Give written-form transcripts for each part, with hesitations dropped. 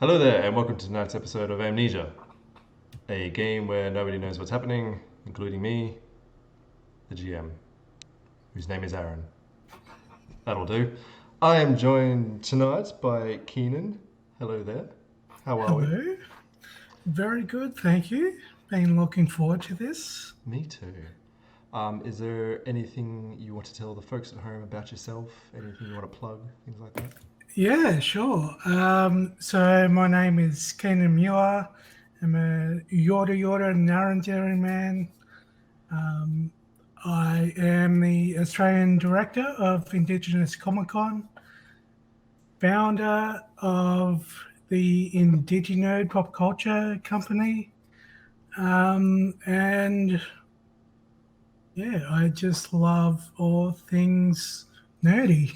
Hello there, and welcome to tonight's episode of Amnesia, a game where nobody knows what's happening, including me, the GM, whose name is Aaron. That'll do. I am joined tonight by Cienan. Hello there. How are we? Hello. Very good, thank you. Been looking forward to this. Me too. Is there anything you want to tell the folks at home about yourself? Anything you want to plug? Things like that? Yeah, sure. So my name is Muir. I'm a Yorta Narranderi man. I am the Australian Director of Indigenous Comic Con, founder of the Indigenode Pop Culture Company, and yeah, I just love all things nerdy.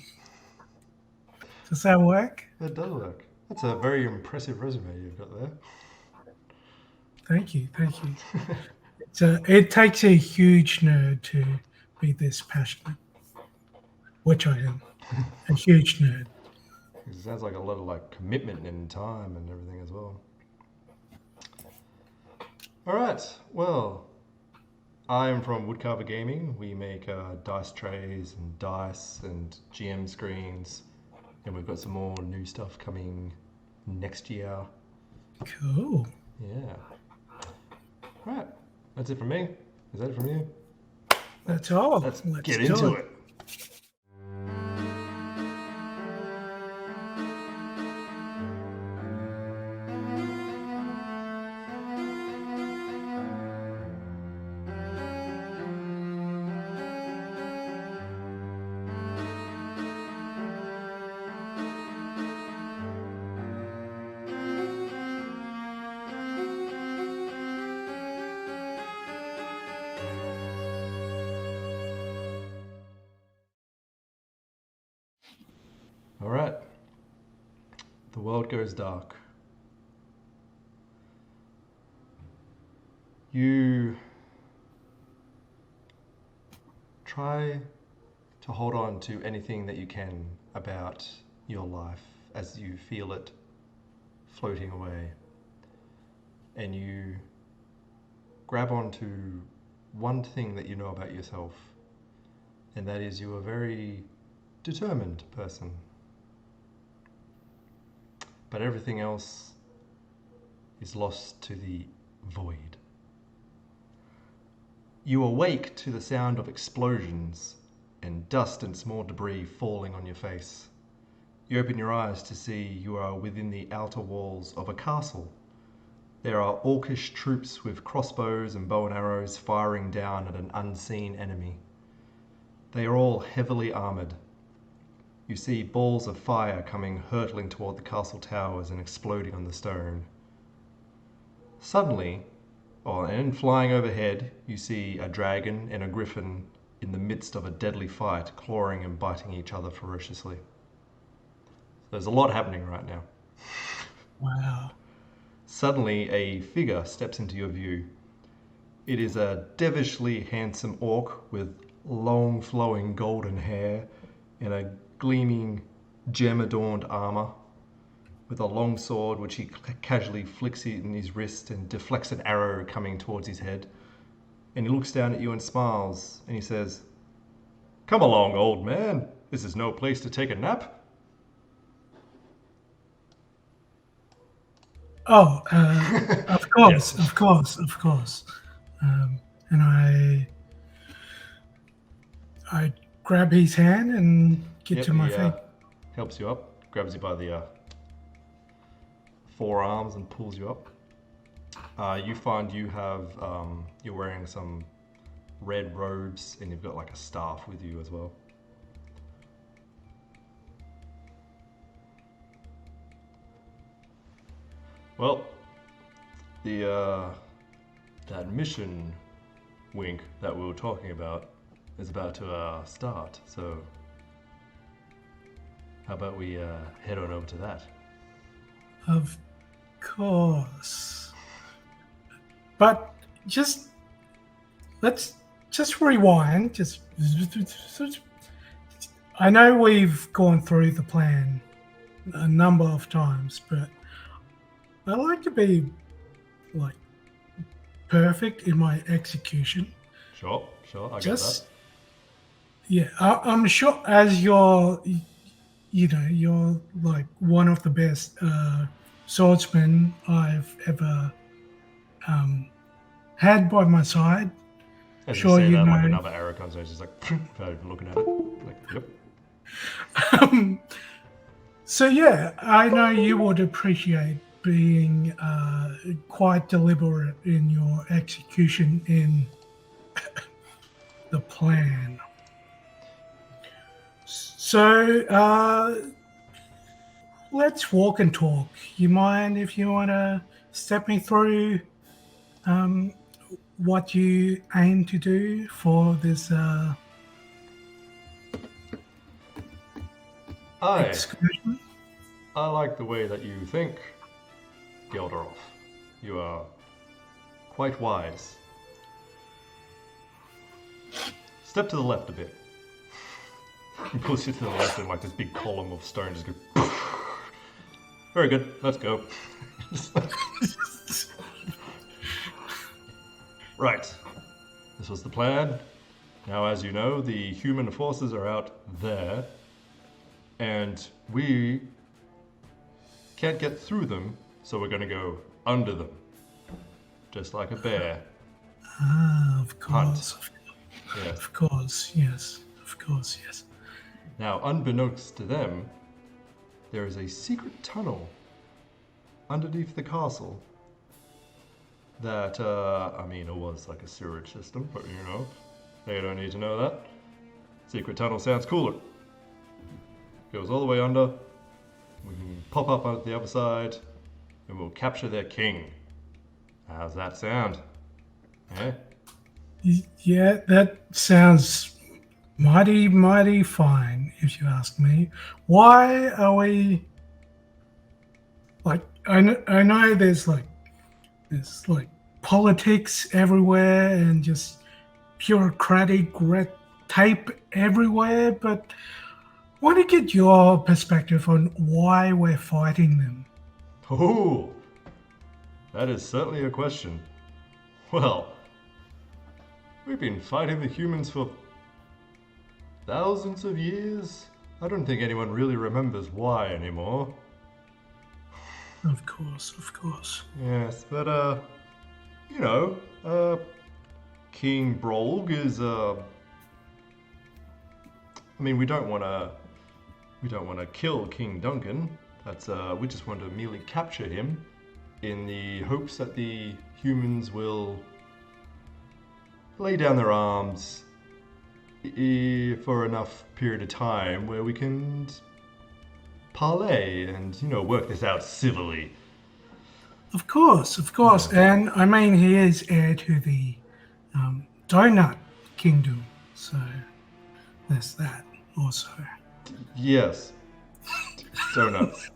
Does that work? That does work. That's a very impressive resume you've got there. Thank you. It takes a huge nerd to be this passionate, which I am. A huge nerd. It sounds like a lot of commitment and time and everything as well. All right. Well, I'm from Woodcarver Gaming. We make dice trays and dice and GM screens, and we've got some more new stuff coming next year. Cool. Yeah. All right. That's it from me. Is that it from you? That's all. Let's Let's get do into it. All right. The world goes dark. You try to hold on to anything that you can about your life as you feel it floating away. And you grab onto one thing that you know about yourself, and that is you're a very determined person. But everything else is lost to the void. You awake to the sound of explosions and dust and small debris falling on your face. You open your eyes to see you are within the outer walls of a castle. There are orcish troops with crossbows and bow and arrows firing down at an unseen enemy. They are all heavily armored. You see balls of fire coming hurtling toward the castle towers and exploding on the stone. Suddenly, and flying overhead, you see a dragon and a griffin in the midst of a deadly fight, clawing and biting each other ferociously. There's a lot happening right now. Wow. Suddenly, a figure steps into your view. It is a devilishly handsome orc with long flowing golden hair and a gleaming gem-adorned armor, with a long sword which he casually flicks in his wrist and deflects an arrow coming towards his head. And he looks down at you and smiles, and he says, "Come along, old man. This is no place to take a nap." Oh, of course. And I grab his hand and get to my feet. Helps you up, grabs you by the forearms and pulls you up. You find you have, you're wearing some red robes and you've got like a staff with you as well. Well, that mission, Wink, that we were talking about is about to start, so how about we head on over to that? Of course. But let's just rewind. I know we've gone through the plan a number of times, but I like to be like perfect in my execution. Sure, I get that. Just yeah, I'm sure as you're like one of the best swordsmen I've ever had by my side. As you Sure, say you that, like know. another arrow comes out, just like without even looking at it. Like, yep. So yeah, I know you would appreciate being quite deliberate in your execution in the plan. So let's walk and talk. You mind if you want to step me through um, what you aim to do for this excursion? I like the way that you think, Gelderoff. You are quite wise. Step to the left a bit. He pulls you to the left, and like this big column of stone just goes. Very good. Let's go. Right. This was the plan. Now, as you know, the human forces are out there, and we can't get through them, so we're going to go under them, just like a bear. Ah, of course. Yes. Of course, yes. Of course, yes. Now, unbeknownst to them, there is a secret tunnel underneath the castle that, I mean, it was like a sewerage system, but you know, they don't need to know that. Secret tunnel sounds cooler. Goes all the way under. We can pop up on the other side, and we'll capture their king. How's that sound? Eh? Yeah, that sounds mighty fine, if you ask me. Why are we like? I know there's like politics everywhere and just bureaucratic red tape everywhere, but I want to get your perspective on why we're fighting them. Oh, that is certainly a question. Well, we've been fighting the humans for thousands of years. I don't think anyone really remembers why anymore. Of course. Yes, but you know, King Brolg is I mean, we don't want to kill King Duncan. That's we just want to merely capture him in the hopes that the humans will lay down their arms for enough period of time where we can parley and, you know, work this out civilly. Of course. Yeah. And I mean, he is heir to the Donut Kingdom, so there's that also. Yes. Donuts.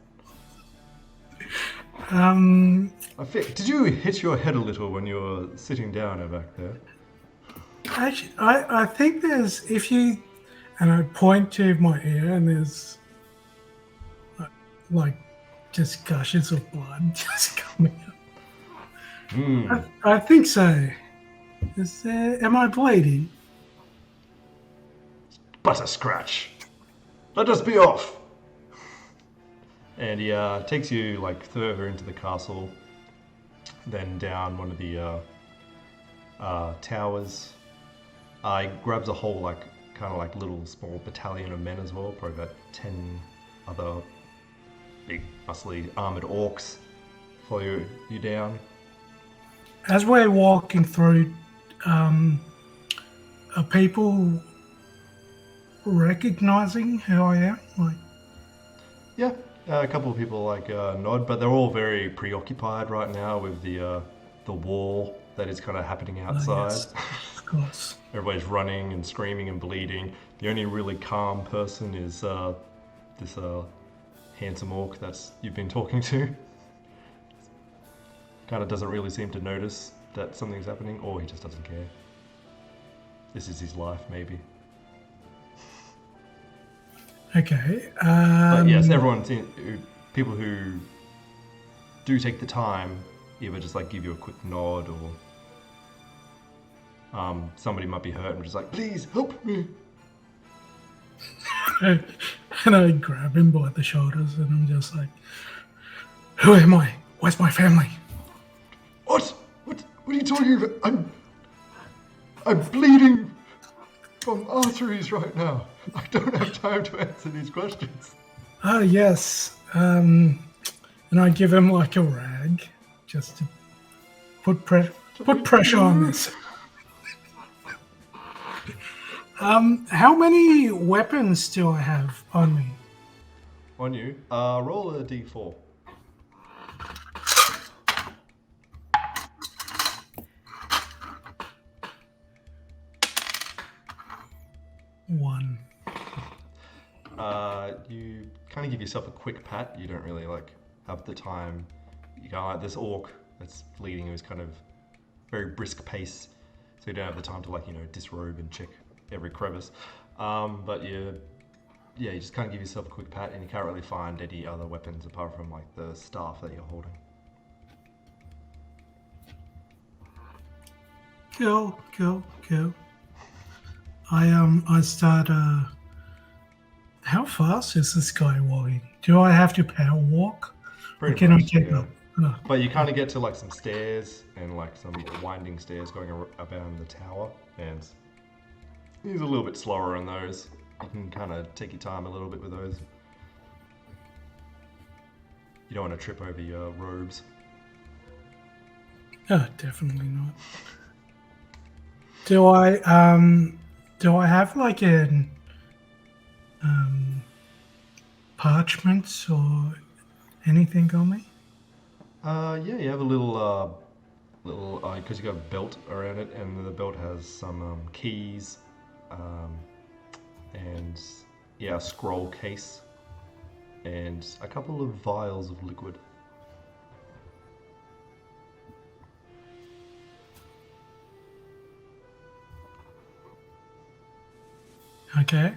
Did you hit your head a little when you were sitting down back there? Actually, I think there's, if you, and I point to my ear and there's like just gushes of blood just coming up. I think so. Am I bleeding? Butterscratch. Let us be off. And he takes you like further into the castle, then down one of the towers. He grabs a whole kind of like little small battalion of men as well, probably about 10 other big muscly armored orcs follow you down. As we're walking through, are people recognizing who I am? Like, yeah, a couple of people nod, but they're all very preoccupied right now with the war that is kind of happening outside. Yes, of course. Everybody's running and screaming and bleeding. The only really calm person is this handsome orc that's you've been talking to. Kind of doesn't really seem to notice that something's happening, or he just doesn't care. This is his life, maybe. Okay. But yes, everyone, people who do take the time, either just like give you a quick nod or somebody might be hurt and just like, please help me. And I grab him by the shoulders and I'm just like, who am I? Where's my family? What are you talking about? I'm bleeding from arteries right now. I don't have time to answer these questions. Ah, yes. And I give him like a rag just to put pressure on this. How many weapons do I have on me? On you, roll a d4. One. You kind of give yourself a quick pat. You don't really like have the time. You go like this orc that's bleeding. It was kind of very brisk pace, so you don't have the time to like disrobe and check every crevice. But you just kind of give yourself a quick pat, and you can't really find any other weapons apart from like the staff that you're holding. Cool. I start. How fast is this guy walking? Do I have to power walk? Pretty or can much, I get yeah. up? Oh. But you kind of get to like some stairs and like some winding stairs going around the tower, and he's a little bit slower on those. You can kind of take your time a little bit with those. You don't want to trip over your robes. Oh, definitely not. Do I have like an parchments or anything on me? Yeah, you have a little because you got a belt around it, and the belt has some keys, and a scroll case, and a couple of vials of liquid. Okay.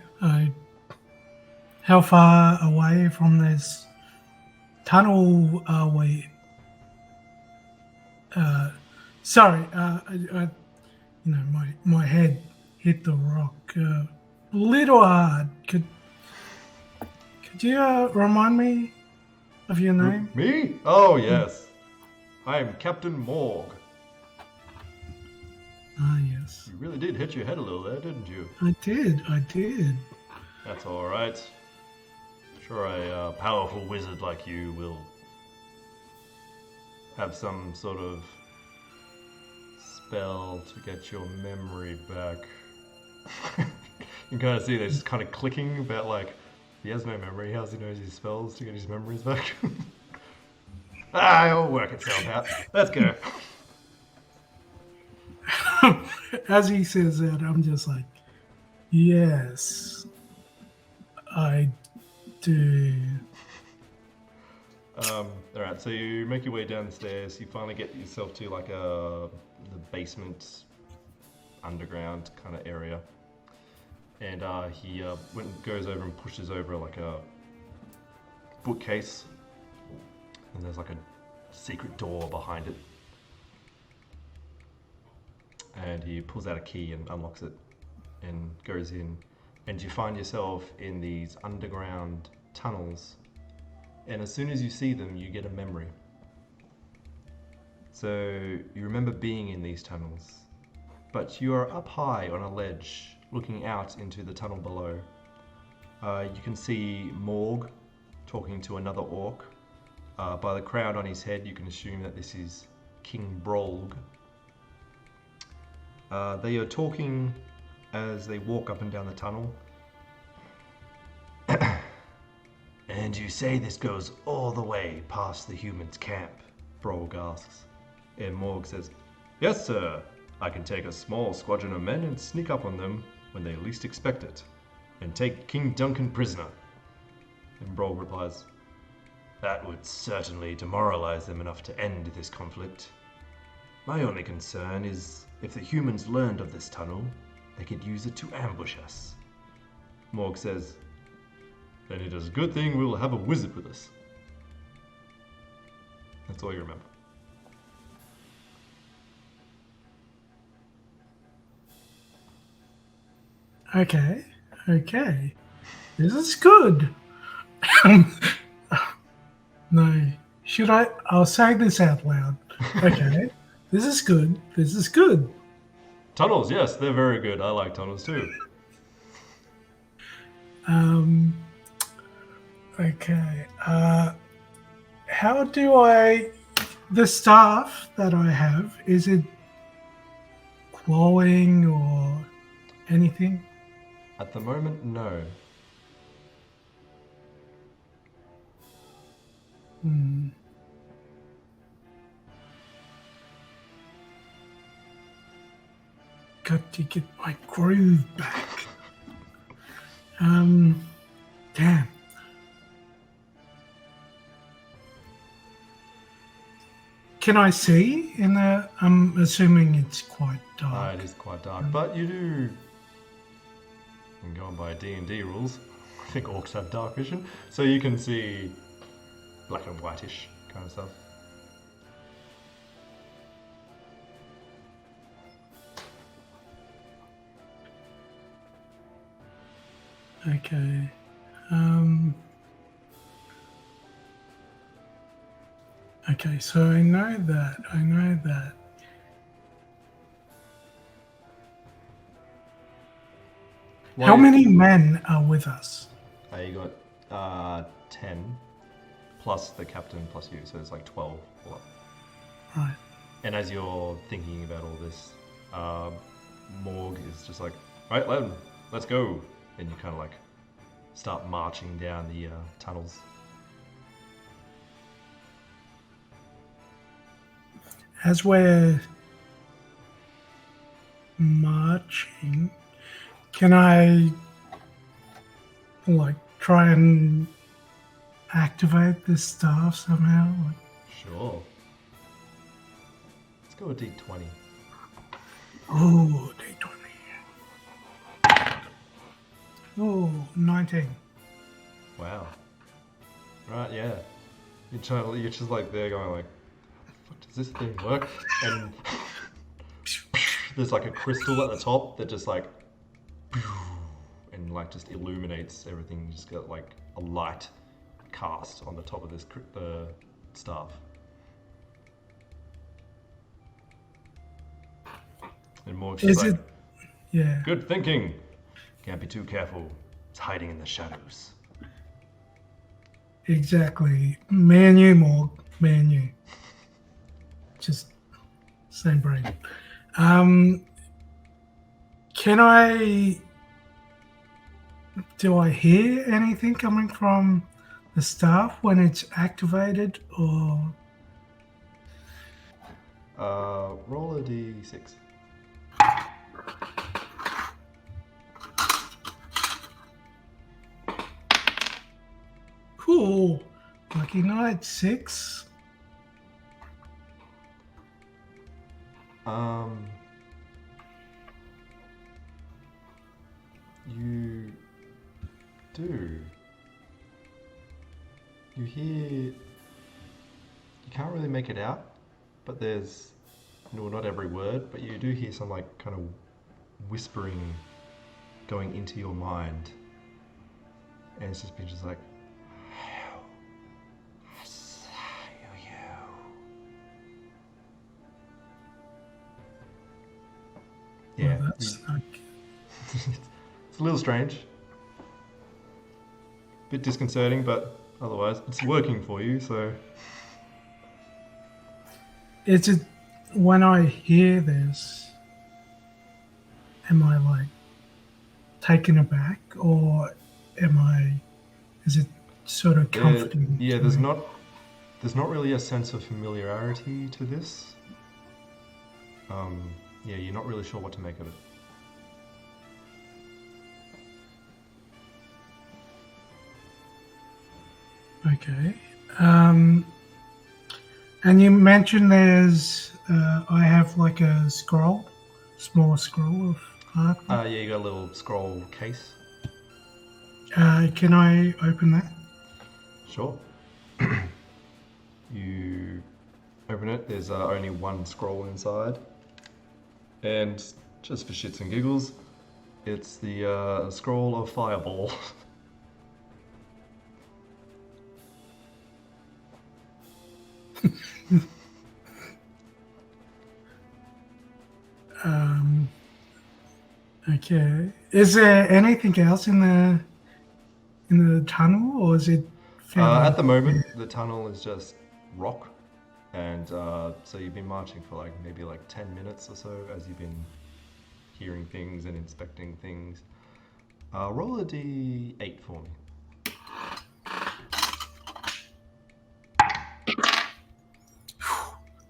How far away from this tunnel are we? Sorry, my head hit the rock a little hard. Could you remind me of your name? Me? Oh yes, I am Captain Morg. Ah, yes. You really did hit your head a little there, didn't you? I did. That's all right. Sure, a powerful wizard like you will have some sort of spell to get your memory back. You can kind of see they're just kind of clicking about like, he has no memory, how's he knows his spells to get his memories back? It'll work itself out. Let's go. As he says that, I'm just like, yes, I do. Alright, so you make your way downstairs, you finally get yourself to like the basement underground kind of area. And he goes over and pushes over like a bookcase, and there's like a secret door behind it. And he pulls out a key and unlocks it and goes in, and you find yourself in these underground tunnels, and as soon as you see them you get a memory. So you remember being in these tunnels, but you are up high on a ledge looking out into the tunnel below. You can see Morg talking to another orc. By the crown on his head you can assume that this is King Brolg. They are talking as they walk up and down the tunnel. And you say this goes all the way past the humans' camp, Brolg asks. And Morg says, yes sir, I can take a small squadron of men and sneak up on them when they least expect it, and take King Duncan prisoner. And Brolg replies, that would certainly demoralize them enough to end this conflict. My only concern is if the humans learned of this tunnel, they could use it to ambush us. Morg says, then it is a good thing we'll have a wizard with us. That's all you remember. Okay. This is good. No. Should I? I'll say this out loud. Okay. This is good. Tunnels, yes, they're very good. I like tunnels too. Okay. How do I? The staff that I have, is it glowing or anything? At the moment, no. Got to get my groove back. Damn. Can I see in the? I'm assuming it's quite dark. It is quite dark, but you do. I'm going by D&D rules. I think orcs have dark vision, so you can see black and whitish kind of stuff. Okay. Okay, so I know that. How many men are with us? You got 10 plus the captain plus you, so it's like 12 all up. Right. And as you're thinking about all this, Morg is just like, right, let's go. And you kind of like start marching down the tunnels. As we're marching, can I like try and activate this staff somehow? Sure. Let's go with D20. Oh, D20. Oh, 19. Wow. Right, yeah. You're just like there going like, how the fuck does this thing work? And there's like a crystal at the top that just like, and like just illuminates everything. You just got like a light cast on the top of this staff. And more just like, yeah. Good thinking. Can't be too careful. It's hiding in the shadows. Exactly. Man, Morg. Man, just same brain. Do I hear anything coming from the staff when it's activated, or? Roll a d6. Cool. Lucky night, 6. You do. You hear. You can't really make it out, but there's. No, not every word, but you do hear some like kind of whispering going into your mind. And it's just been just like. Yeah. Well, that's not... It's a little strange. Bit disconcerting, but otherwise it's working for you, so. Is it when I hear this, am I like taken aback, or is it sort of comforting? Yeah, there's not really a sense of familiarity to this. Yeah, you're not really sure what to make of it. Okay. And you mentioned there's, I have like a small scroll of art. Yeah, you got a little scroll case. Can I open that? Sure. You open it. There's only one scroll inside. And just for shits and giggles, it's the scroll of Fireball. Okay. Is there anything else in the tunnel, or is it fairly... At the moment, the tunnel is just rock. And so you've been marching for like maybe like 10 minutes or so as you've been hearing things and inspecting things. Roll a d8 for me.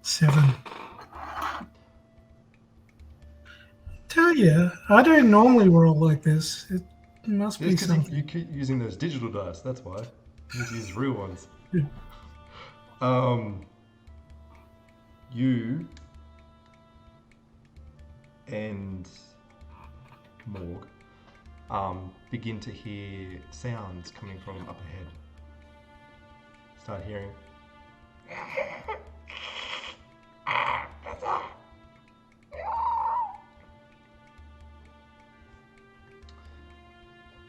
7. Tell you, I don't normally roll like this. It must be It's because something. you keep using those digital dice, that's why. You need to use real ones. Yeah. You and Morg begin to hear sounds coming from up ahead. Start hearing.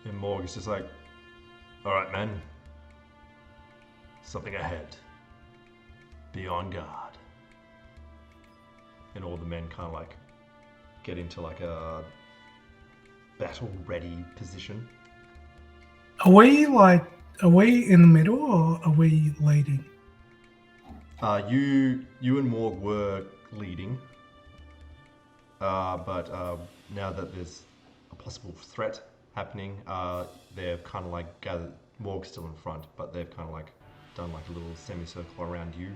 And Morg is just like, all right, men. Something ahead. Be on guard. And all the men kind of like get into like a battle-ready position. Are we in the middle, or are we leading? You and Morg were leading, but now that there's a possible threat happening, they've kind of like gathered. Morg's still in front, but they've kind of like done like a little semicircle around you.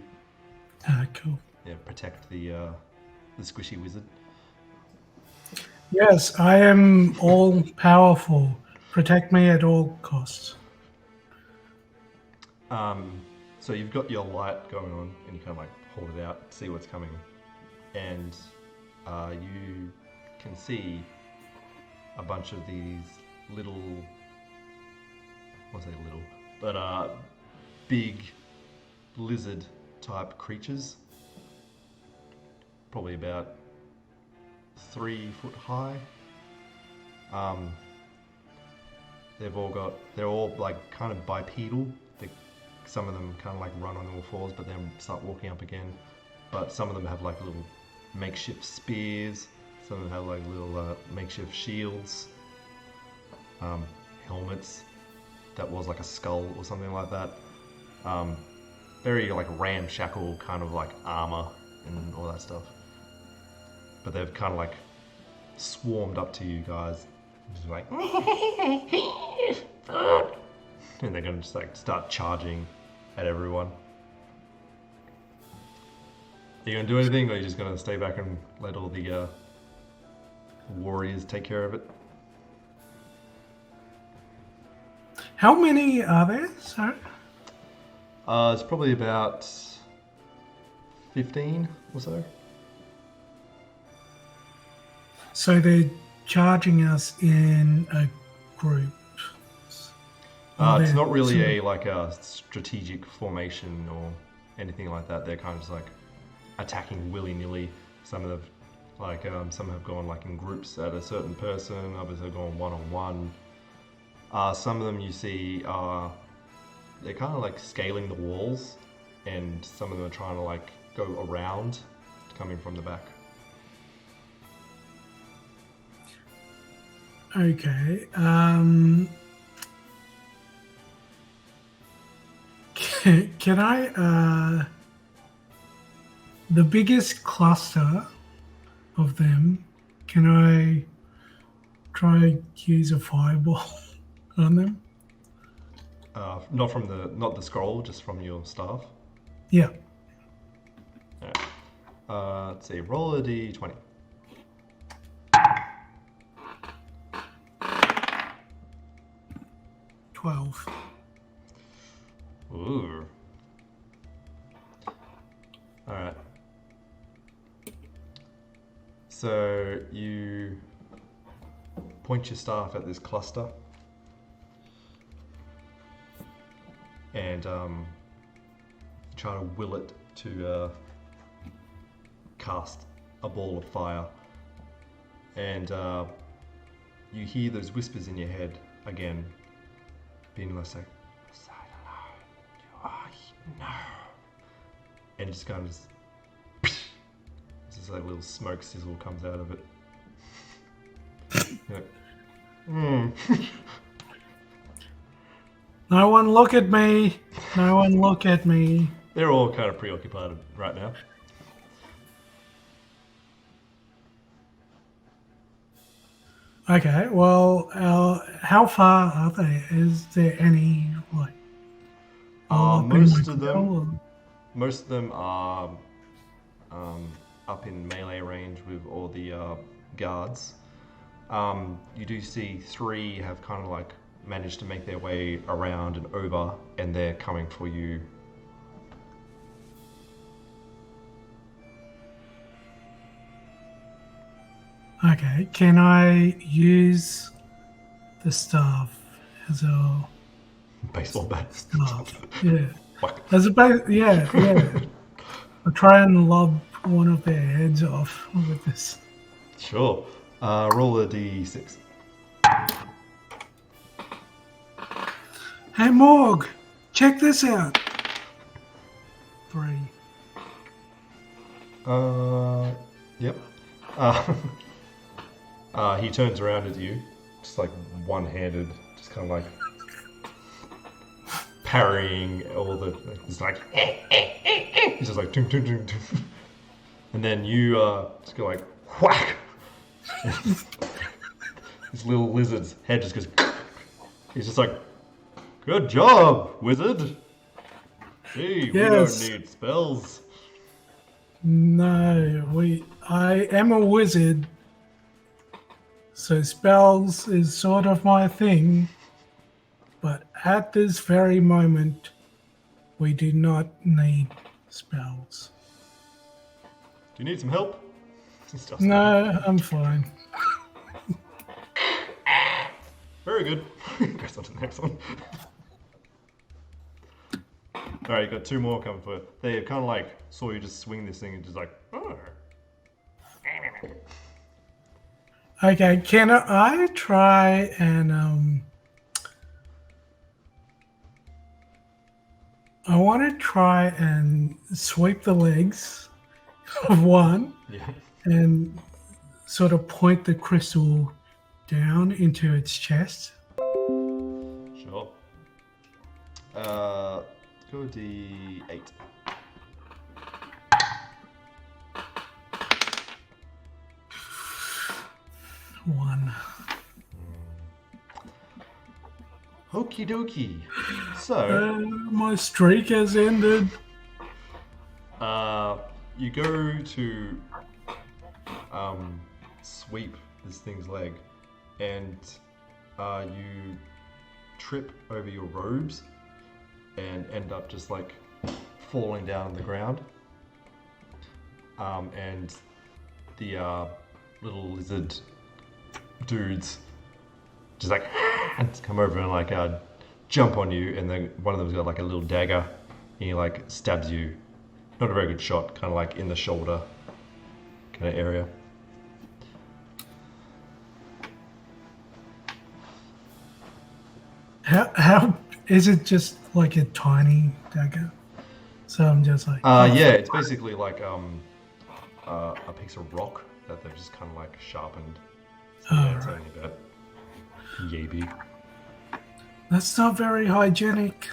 Cool. Yeah, protect the squishy wizard. Yes, I am all powerful. Protect me at all costs. So you've got your light going on, and you kind of like hold it out, see what's coming, and you can see a bunch of these little, I won't say little, but big lizard type creatures, probably about 3 foot high. They're all like kind of bipedal. Some of them kind of like run on all fours, but then start walking up again. But some of them have like little makeshift spears. Some of them have like little makeshift shields, helmets that was like a skull or something like that. Very like ramshackle kind of like armor and all that stuff. But they've kind of like swarmed up to you guys, just like, and they're gonna just like start charging at everyone. Are you gonna do anything, or are you just gonna stay back and let all the warriors take care of it? How many are there? Sorry. It's probably about 15 or so. So they're charging us in a group. It's not really a strategic formation or anything like that. They're kind of just like attacking willy-nilly. Some of them, some have gone like in groups at a certain person. Others have gone one-on-one. Some of them you see they're kind of like scaling the walls, and some of them are trying to like go around, coming from the back. Okay. Can I, the biggest cluster of them, can I try use a fireball on them? Not the scroll, just from your staff. Yeah. Alright. Let's see, roll a d20. 12. Ooh. Alright. So you point your staff at this cluster and try to will it to cast a ball of fire, and you hear those whispers in your head again, being less like, no, and just kind of just like a little smoke sizzle comes out of it. You're like, No one look at me. No one look at me. They're all kind of preoccupied right now. Okay, well, how far are they? Is there any, like, Most of them are up in melee range with all the guards. You do see 3 have kind of like managed to make their way around and over, and they're coming for you. Okay, can I use the staff as a Baseball bat. staff? Yeah. Whack. As a yeah. I'll try and lob one of their heads off with this. Sure. Roll a d6. Hey Morg, check this out. 3. Yep. He turns around at you, just like one-handed, just kind of like parrying all the. He's like, he's just like, tung, tung, tung, tung. And then you just go like, whack. This little lizard's head just goes. He's just like, good job, wizard. Gee, Yes. we don't need spells. No, I am a wizard, so spells is sort of my thing. But at this very moment, we do not need spells. Do you need some help? No, I'm fine. Very good. Goes on to the next one. Alright, you got 2 more coming for you. They kind of like saw you just swing this thing and just like, oh. Okay, can I try and I want to try and sweep the legs of one Yeah. and sort of point the crystal down into its chest. Sure. Go D8. One. Okie dokie. So, My streak has ended. you go to sweep this thing's leg, and you trip over your robes and end up just like falling down on the ground. And the little lizard dudes just like come over and like jump on you, and then one of them's got like a little dagger, and he like stabs you. Not a very good shot, kind of like in the shoulder kind of area. How is it? Just like a tiny dagger? So I'm just like. Yeah, it's basically like a piece of rock that they've just kind of like sharpened. So yeah, it's only about yay big. That's not very hygienic.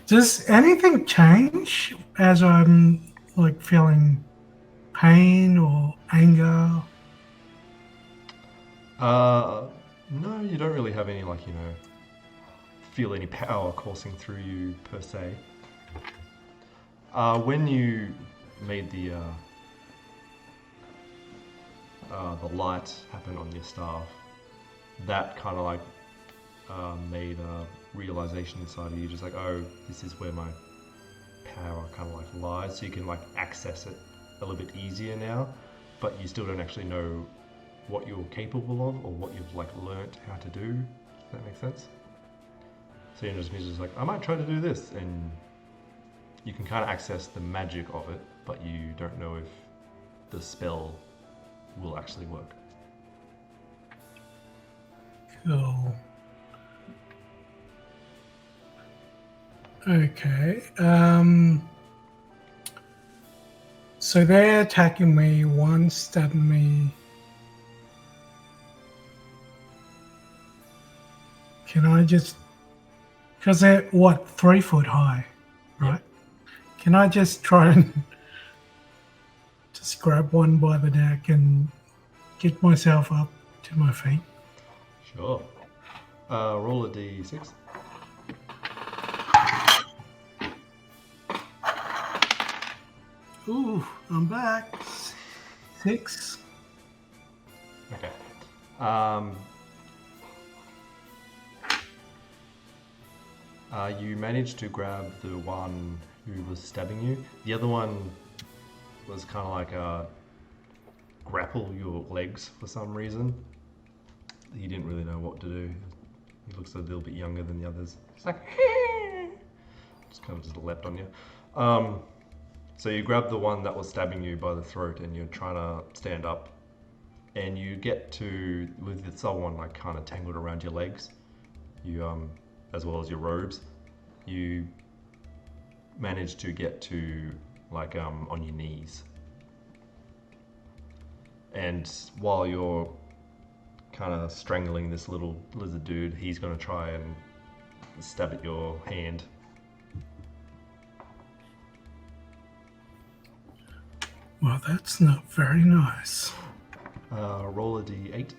Does anything change as I'm like feeling pain or anger? No, you don't really have any like, feel any power coursing through you per se. When you made the light happen on your staff, that kind of like made a realization inside of you, just like, oh, this is where my power kind of like lies, so you can like access it a little bit easier now, but you still don't actually know what you're capable of or what you've like learnt how to do. Does that make sense? So you're just like, I might try to do this, and you can kind of access the magic of it, but you don't know if the spell will actually work. Cool. Okay. So they're attacking me, one stabbing me. Can I just... Because they're, 3 foot high, right? Yeah. Can I just try and just grab one by the neck and get myself up to my feet? Sure. Roll a d6. Ooh, I'm back. 6. Okay. You managed to grab the one who was stabbing you. The other one was kind of like grapple your legs for some reason. He didn't really know what to do. He looks a little bit younger than the others. He's like, just kind of just leapt on you. So you grab the one that was stabbing you by the throat, and you're trying to stand up, and you get to, with someone like kind of tangled around your legs, you as well as your robes, you manage to get to like on your knees. And while you're kind of strangling this little lizard dude, he's going to try and stab at your hand. Well, that's not very nice. Roll a d8.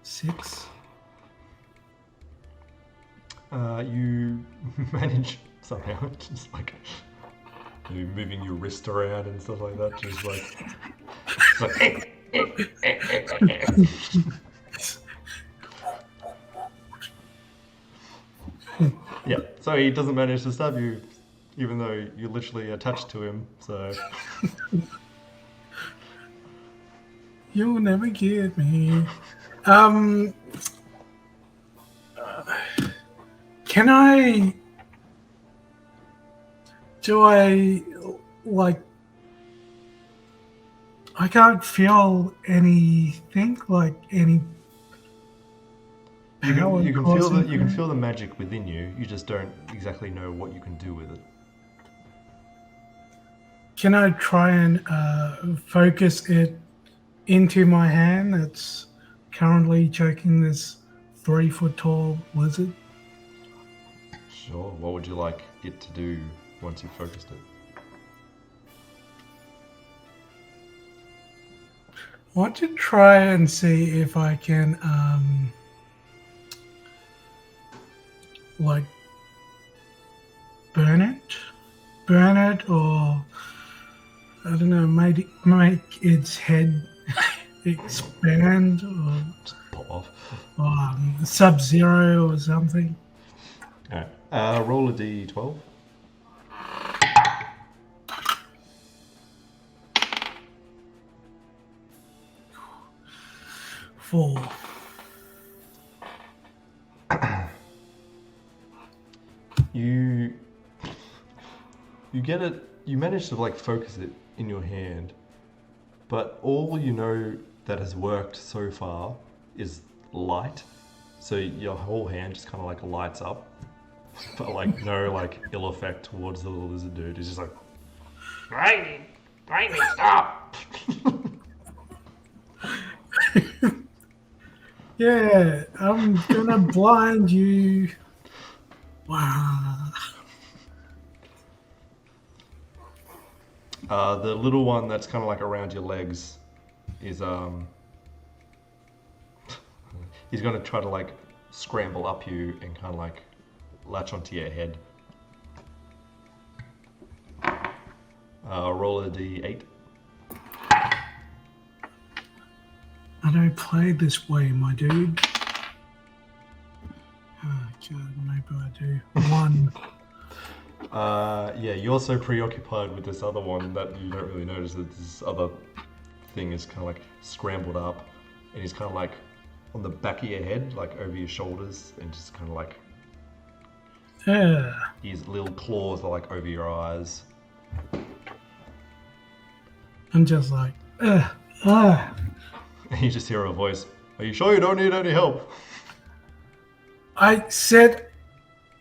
6. You manage somehow, just like you moving your wrist around and stuff like that, just like yeah. So he doesn't manage to stab you, even though you're literally attached to him. So You'll never get me. Can I... Do I, like... I can't feel anything, like any... you can feel the magic within you. You just don't exactly know what you can do with it. Can I try and focus it into my hand that's currently choking this 3 foot tall lizard? Sure. What would you like it to do once you've focused it? I want to try and see if I can, like, burn it, or I don't know, make its head expand, or Just pop off. Sub-Zero or something. Alright. Roll a d12. 4. You get it. You manage to like focus it in your hand, but all you know that has worked so far is light. So your whole hand just kind of like lights up, but like no like ill effect towards the little lizard dude. It's just like, Briny, stop! Yeah, I'm gonna blind you. Wow. The little one that's kind of like around your legs is he's gonna try to like scramble up you and kind of like latch onto your head. Roll a d8. I don't play this way, my dude. Oh, God, maybe I do. 1. Yeah, you're so preoccupied with this other one that you don't really notice that this other thing is kind of like scrambled up, and he's kind of like on the back of your head, like over your shoulders, and just kind of like his little claws are like over your eyes. I'm just like, And you just hear a voice. Are you sure you don't need any help? I said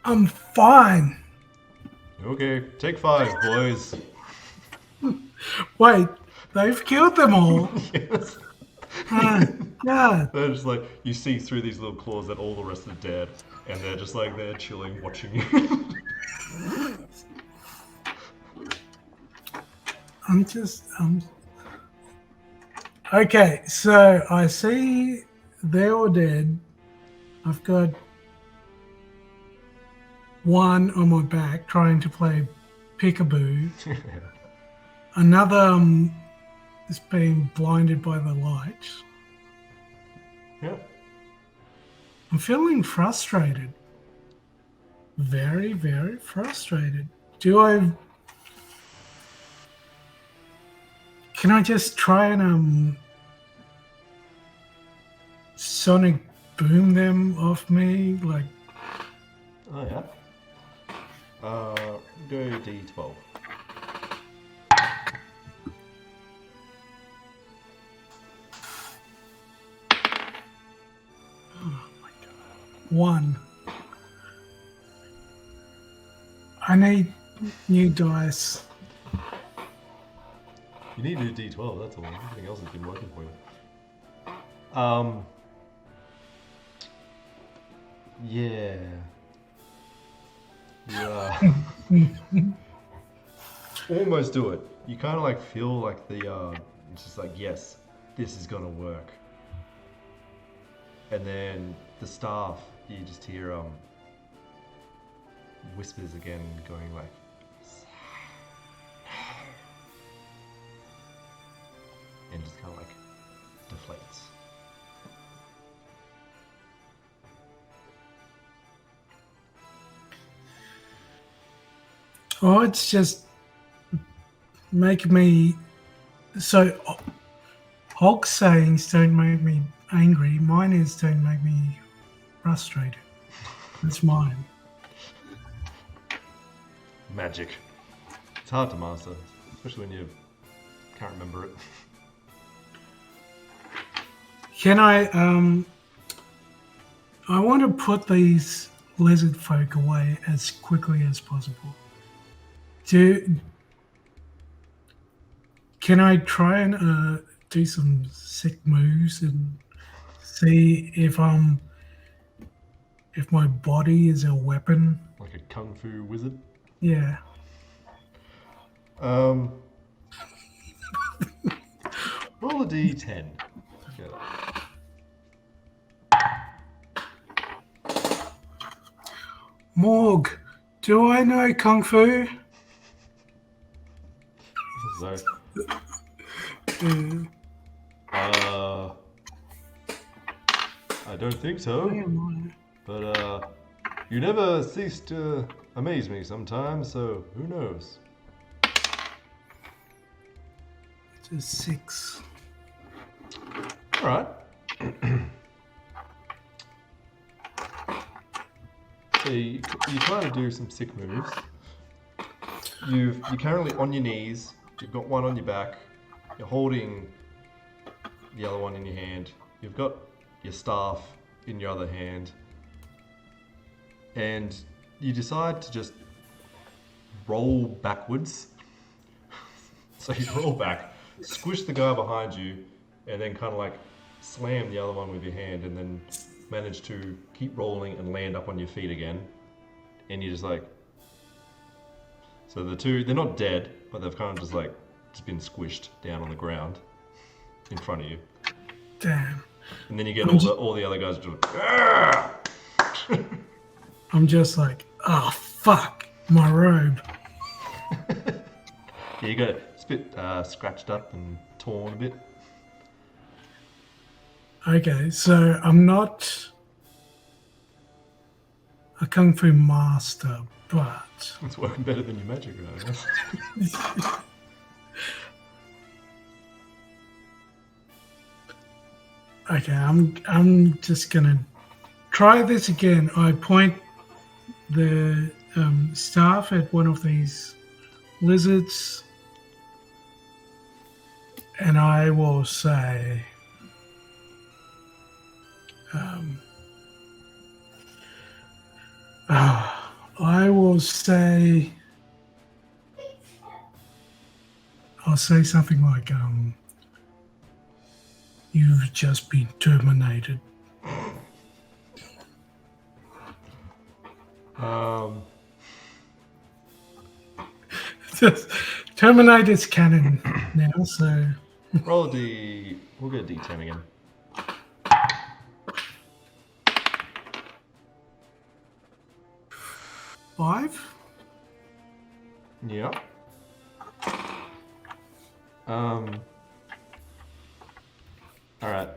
I'm fine. Okay, take 5, boys. Wait, they've killed them all. Yes. God. They're just like, you see through these little claws that all the rest are dead, and they're just like there chilling, watching you. Okay, so I see they're all dead. I've got one on my back trying to play peekaboo. Another is being blinded by the lights. Yeah. I'm feeling frustrated. Very, very frustrated. Can I just try and sonic boom them off me? Like, Oh yeah. Go D12. one. I need new dice. You need a new D12, that's all. Everything else has been working for you. Yeah. Yeah. Almost do it. You kind of like feel like it's just like, yes, this is gonna work. And then the staff, you just hear whispers again, going like, and just kind of like deflates. Oh, it's just make me so. Hulk sayings don't make me angry. Mine is don't make me frustrated. That's mine. Magic. It's hard to master, especially when you can't remember it. Can I want to put these lizard folk away as quickly as possible. Can I try and do some sick moves and see if my body is a weapon? Like a kung fu wizard? Yeah. Roll a D10. Okay. Morg, do I know kung fu? So, I don't think so. But you never cease to amaze me sometimes, so who knows? It's a 6. All right. So you try to do some sick moves. You're currently on your knees. You've got one on your back. You're holding the other one in your hand. You've got your staff in your other hand. And you decide to just roll backwards. So you roll back, squish the guy behind you, and then kind of like slam the other one with your hand, and then manage to keep rolling and land up on your feet again. And you're just like... So the two, they're not dead, but they've kind of just been squished down on the ground in front of you. Damn. And then you get all the other guys just... I'm just like, oh, fuck, my robe. Yeah, you got it. It's a bit scratched up and torn a bit. Okay, so I'm not a kung fu master, but... It's working better than your magic, I guess. Okay, I'm just gonna try this again. I point the staff at one of these lizards, and I will say, I will say, I'll say something like, "You've just been terminated." Terminator's canon now, so Roll a D. We'll get a D10 again. 5. Yeah. All right.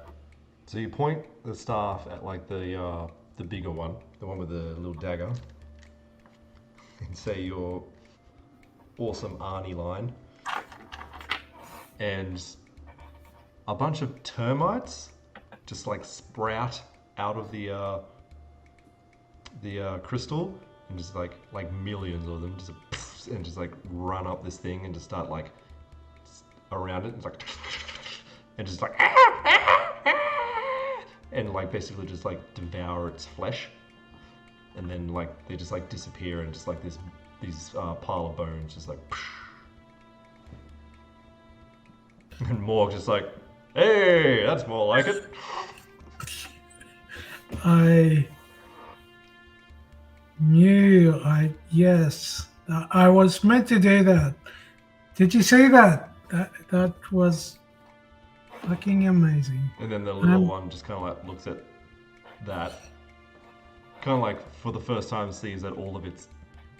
So you point the staff at like the bigger one, the one with the little dagger, and say your awesome Arnie line, and a bunch of termites just like sprout out of the crystal, and just like millions of them just and just like run up this thing and just start like around it and like and just like and like basically just like devour its flesh, and then like they just like disappear and just like these pile of bones just like and Morg just like, hey, that's more like it. I knew yes. I was meant to do that. Did you see that? That was fucking amazing. And then the little one just kind of like looks at that, kind of like for the first time sees that all of its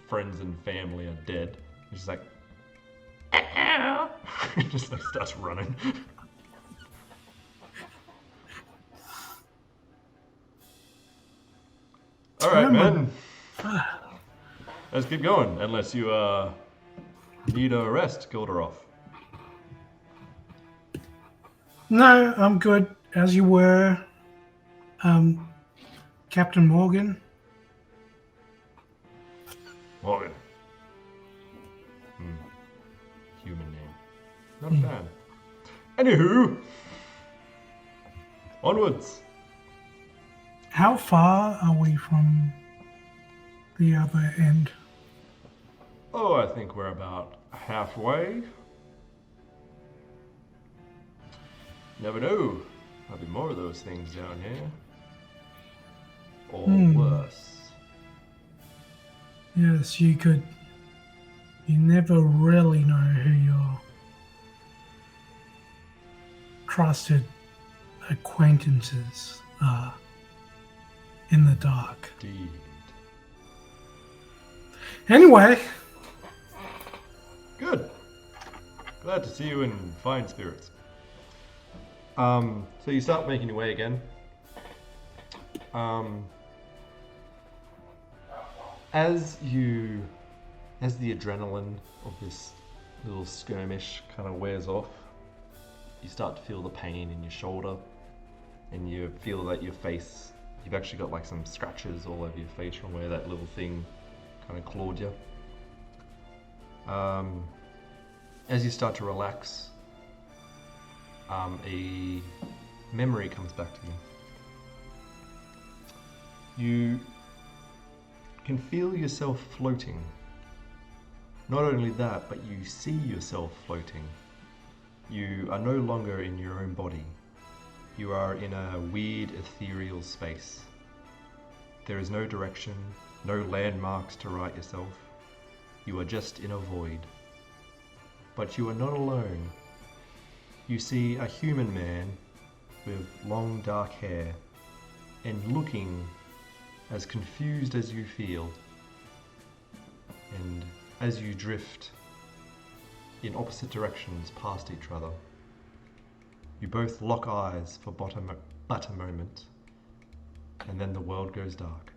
friends and family are dead. It's just like, it just like starts running. All right, man. Let's keep going, unless you need a rest, Gilderoth. No, I'm good. As you were, Captain Morgan. Morgan. Human name. Not a fan. Anywho, onwards. How far are we from the other end? Oh, I think we're about halfway. Never know. There'll be more of those things down here. Or worse. Yes, you could. You never really know who your trusted acquaintances are in the dark. Indeed. Anyway. Good. Glad to see you in fine spirits. So you start making your way again. As the adrenaline of this little skirmish kind of wears off, you start to feel the pain in your shoulder, and you feel that your face, you've actually got like some scratches all over your face from where that little thing kind of clawed you. As you start to relax, a memory comes back to you. You can feel yourself floating. Not only that, but you see yourself floating. You are no longer in your own body. You are in a weird ethereal space. There is no direction, no landmarks to right yourself. You are just in a void. But you are not alone. You see a human man with long dark hair and looking as confused as you feel. And as you drift in opposite directions past each other, you both lock eyes for but a moment, and then the world goes dark.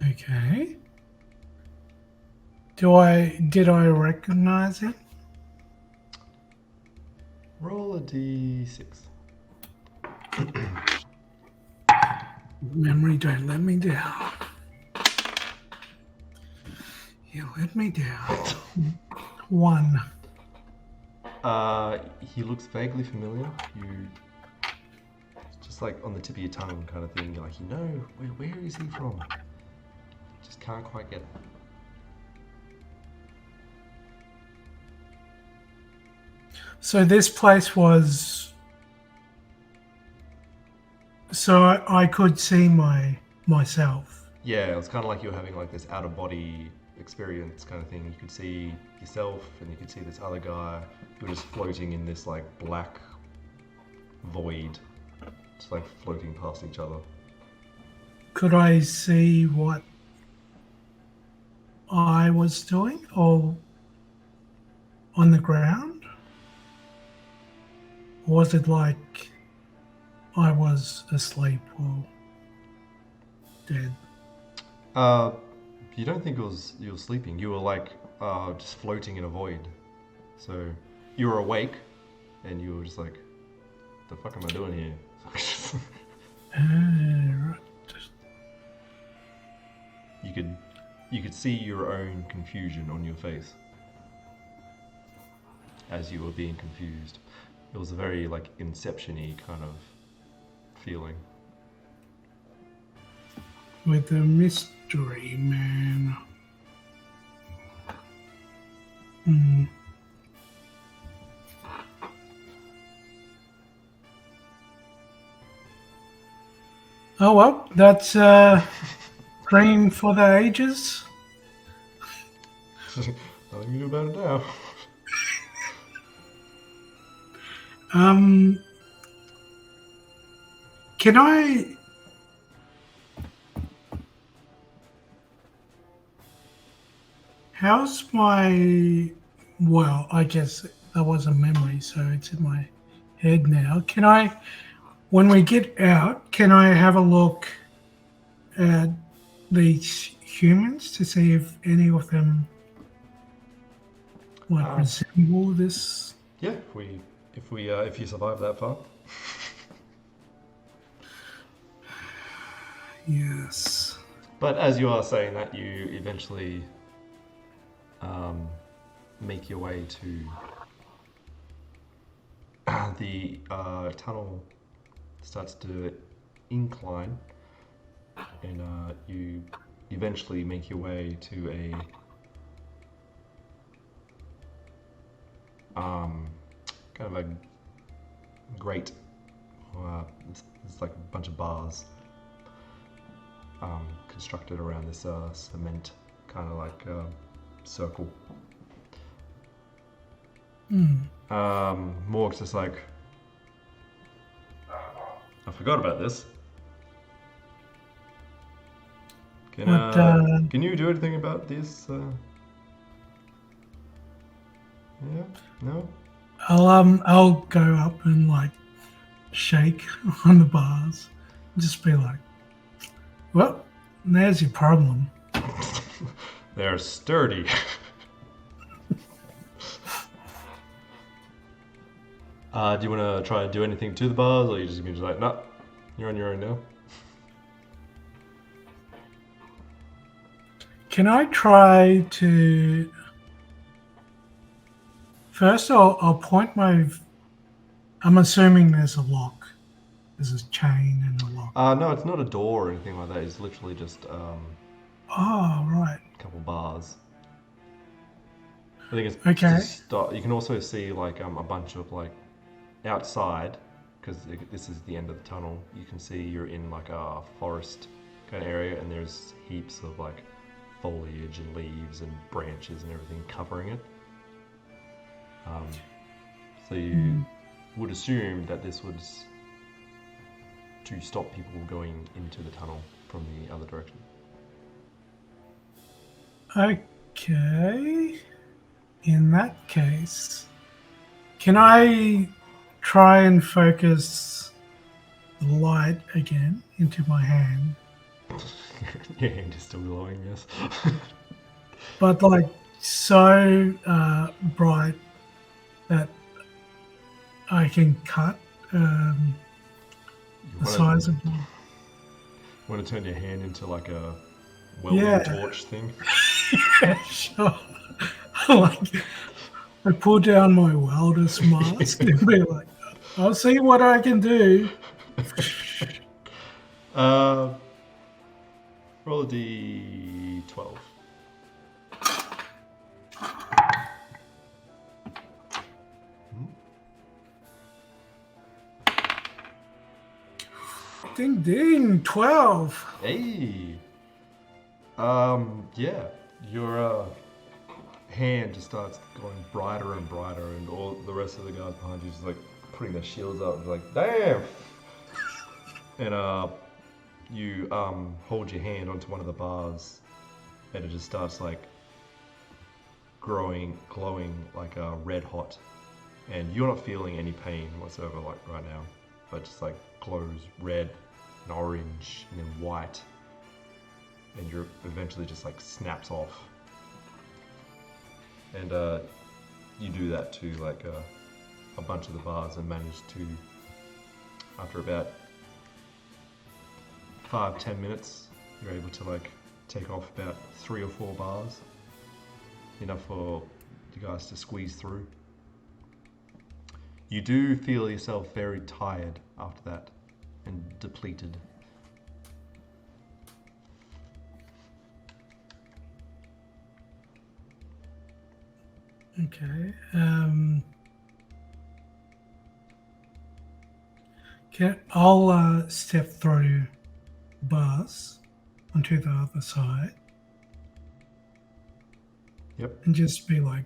Okay. Did I recognize him? Roll a d6. Memory, don't let me down. You let me down. 1. He looks vaguely familiar. You just like on the tip of your tongue kind of thing. You're like, where is he from? Just can't quite get it. So this place was. So I could see myself. Yeah, it was kind of like you were having like this out of body experience kind of thing. You could see yourself and you could see this other guy. You were just floating in this like black void, just like floating past each other. Could I see what I was doing or on the ground? Or was it like I was asleep or dead? You don't think you were sleeping. You were like just floating in a void. So you were awake and you were just like, the fuck am I doing here? Right. You could see your own confusion on your face as you were being confused. It was a very like Inception-y kind of feeling. With a mystery man. Oh well, that's dream for the ages. Nothing you do about it now. Can I? How's my? Well, I guess that was a memory, so it's in my head now. Can I? When we get out, can I have a look at these humans to see if any of them like resemble this? Yeah, if you survive that far. Yes. But as you are saying that, you eventually make your way to the tunnel starts to incline, and you eventually make your way to a kind of a grate. It's like a bunch of bars constructed around this cement kind of like circle. Morg's just like, I forgot about this. Can you do anything about this? Yeah? No? I'll go up and like shake on the bars, just be like, well, there's your problem. They're sturdy. Do you want to try and do anything to the bars, or are you just going to be like, nah, you're on your own now? Can I try to... First, I'll point my... I'm assuming there's a lock. There's a chain and a lock. No, it's not a door or anything like that. It's literally just Oh, right. a couple bars. I think it's Okay. you can also see like a bunch of like outside, because this is the end of the tunnel. You can see you're in like a forest kind of area, and there's heaps of like foliage and leaves and branches and everything covering it. So you would assume that this was to stop people going into the tunnel from the other direction. Okay. In that case, can I try and focus the light again into my hand? Your hand is still glowing, yes. But like so bright that I can cut the You size of them. want to turn your hand into like a welding Yeah. torch thing? Yeah, sure. Like, I pull down my welder's mask and be like, I'll see what I can do. Roll a d12. Ding ding, 12. Hey. Yeah. Your hand just starts going brighter and brighter, and all the rest of the guards behind you just like putting their shields up and like, damn. And you hold your hand onto one of the bars, and it just starts like glowing like red hot, and you're not feeling any pain whatsoever like right now, but just like glows red and orange and then white, and you're eventually just like snaps off. And you do that to like a bunch of the bars and manage to, after about 5-10 minutes, you're able to like take off about 3 or 4 bars, enough for you guys to squeeze through. You do feel yourself very tired after that and depleted. Okay. I'll step through bars onto the other side. Yep. And just be like,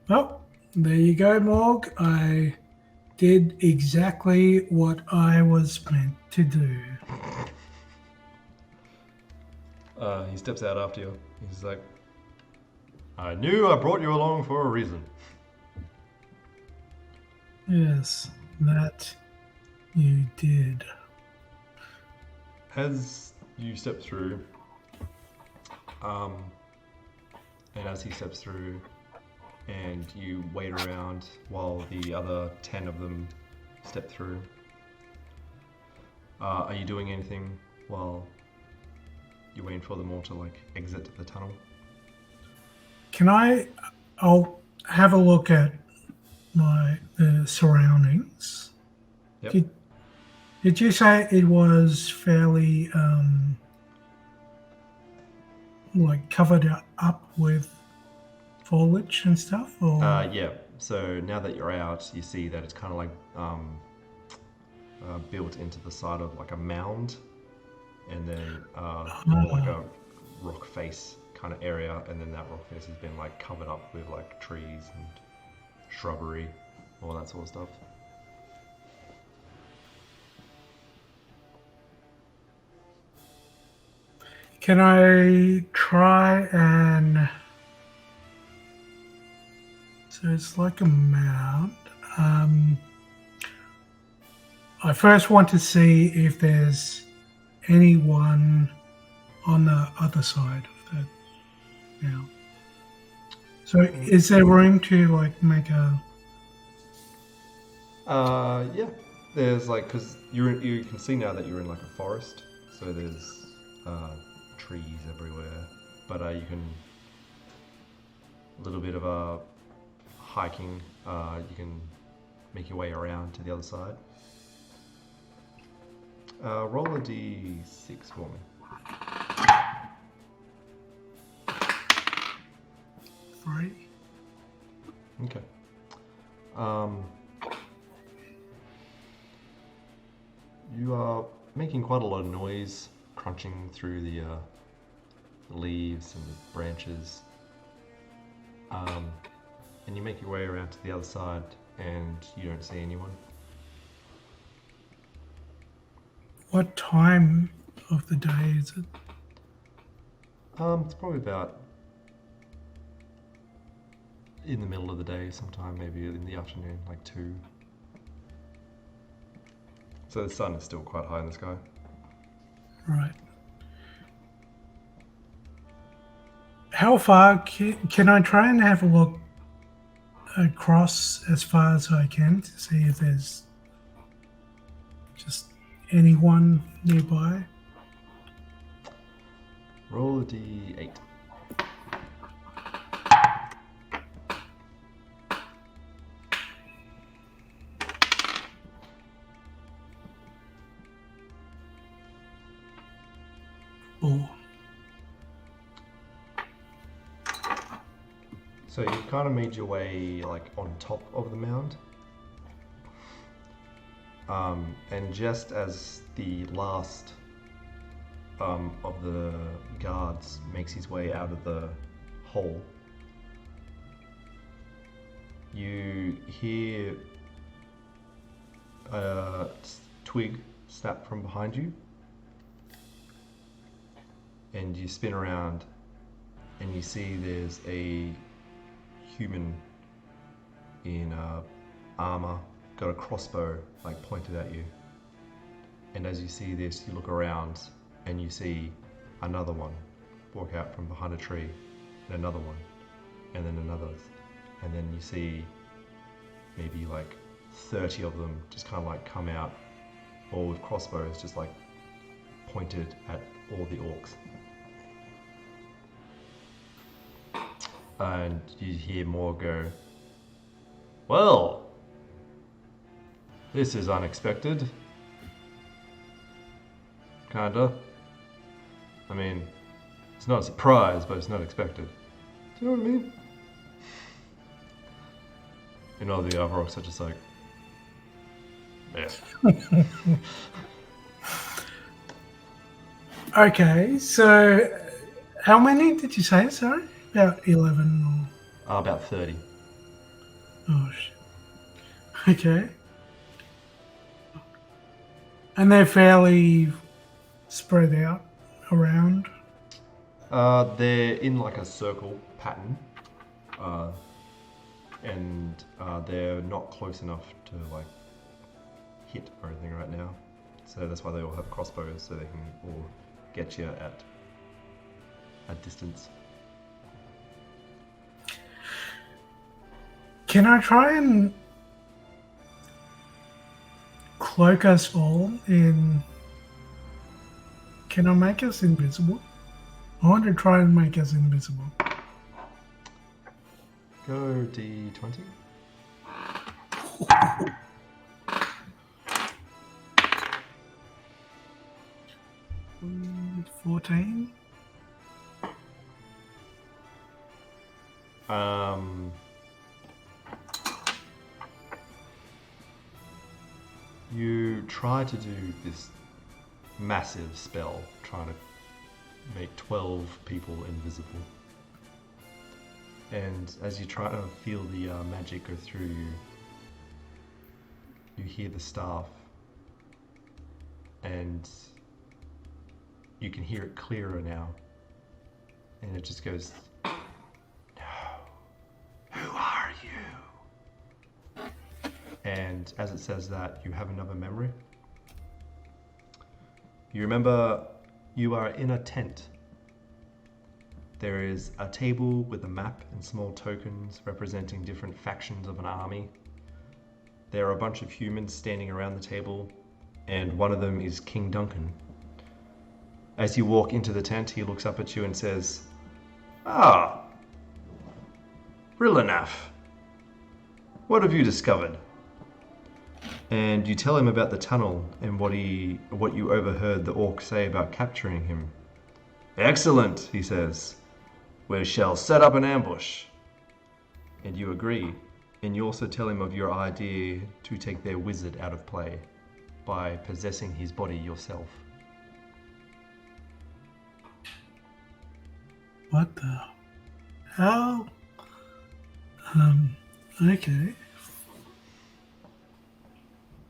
well, there you go, Morg. I did exactly what I was meant to do. He steps out after you. He's like, I knew I brought you along for a reason. Yes, that you did. As you step through, and as he steps through, and you wait around while the other 10 of them step through, are you doing anything while you're waiting for them all to like exit the tunnel? I'll have a look at the surroundings. Yep. Did you say it was fairly like covered up with foliage and stuff? Or Yeah. So now that you're out, you see that it's kind of like built into the side of like a mound, and then more like a rock face kind of area, and then that rock face has been like covered up with like trees and shrubbery, all that sort of stuff. can I try and... So it's like a mound. I first want to see if there's anyone on the other side of that mound. So is there room to like make a... Yeah. There's like, because you can see now that you're in like a forest, so there's trees everywhere, but you can, a little bit of a hiking, you can make your way around to the other side. Roll a d6 for me. 3. Okay. You are making quite a lot of noise, crunching through the leaves and the branches. And you make your way around to the other side, and you don't see anyone. What time of the day is it? It's probably about in the middle of the day, sometime maybe in the afternoon, like 2. So the sun is still quite high in the sky. Right. How far can I try and have a look across as far as I can to see if there's just anyone nearby? Roll a d8. Or So you've kind of made your way like on top of the mound. And just as the last of the guards makes his way out of the hole, you hear a twig snap from behind you, and you spin around and you see there's a human in armor, got a crossbow like pointed at you. And as you see this, you look around and you see another one walk out from behind a tree, and another one, and then another, and then you see maybe like 30 of them just kind of like come out, all with crossbows just like pointed at all the orcs. And you hear more go, "Well, this is unexpected." Kinda. I mean, it's not a surprise, but it's not expected. Do you know what I mean? You know, the other orcs are just like, yeah. okay, so how many did you say? Sorry, about 11 or About 30. oh shit. Okay, and they're fairly spread out around. They're in like a circle pattern, and they're not close enough to like hit or anything right now. So that's why they all have crossbows, so they can all get you at a distance. Can I try and cloak us all in? Can I make us invisible? I want to try and make us invisible. Go D20. Mm, 14. You try to do this massive spell, trying to make 12 people invisible. And as you try to feel the magic go through you, you hear the staff, and you can hear it clearer now. And it just goes, "No, who are you?" And as it says that, you have another memory. You remember you are in a tent. There is a table with a map and small tokens representing different factions of an army. There are a bunch of humans standing around the table, and one of them is King Duncan. As you walk into the tent, he looks up at you and says, "Ah, Rillanaf, what have you discovered?" And you tell him about the tunnel and what you overheard the orc say about capturing him. "Excellent," he says. "We shall set up an ambush." And you agree. And you also tell him of your idea to take their wizard out of play by possessing his body yourself. What the hell? Okay.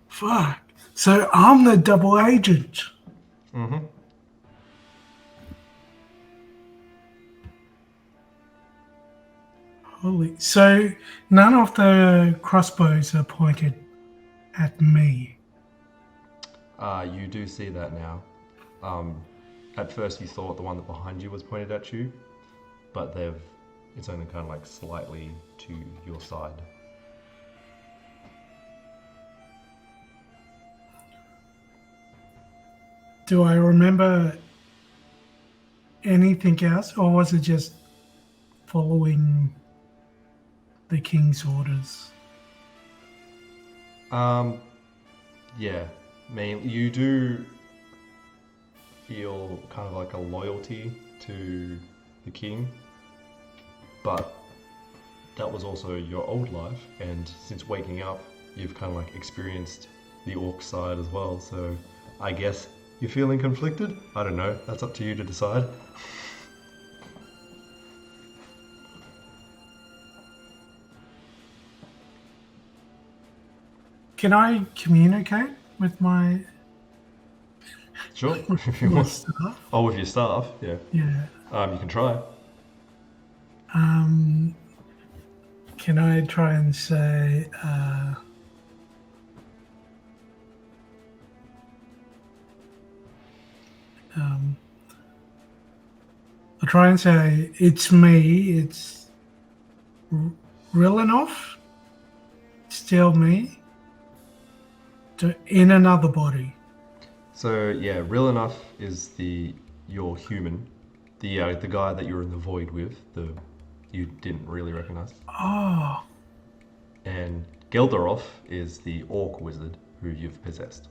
Fuck. So I'm the double agent. Mm-hmm. Holy. So none of the crossbows are pointed at me. You do see that now. At first you thought the one that behind you was pointed at you, but it's only kind of like slightly to your side. Do I remember anything else, or was it just following the king's orders? Yeah, you do feel kind of like a loyalty to the king, but that was also your old life, and since waking up, you've kind of like experienced the orc side as well, so I guess you're feeling conflicted? I don't know, that's up to you to decide. Can I communicate with my Sure, if you want. staff? Oh, with your staff, yeah. Yeah. You can try. Can I try and say, I'll try and say, it's me, it's Rilanoff, still me, in another body. So yeah, real enough is your human, the guy that you're in the void with, you didn't really recognize. Oh, And Gelderoff is the orc wizard who you've possessed.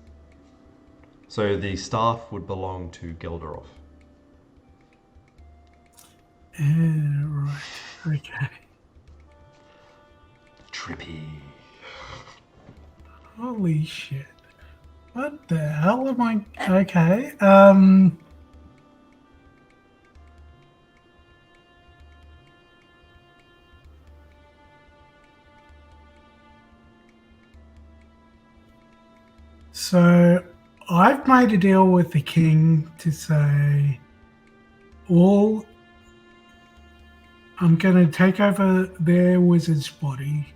So the staff would belong to Gelderoff. right, okay. Trippy. Holy shit. What the hell am I? Okay. So I've made a deal with the king to say, I'm going to take over their wizard's body.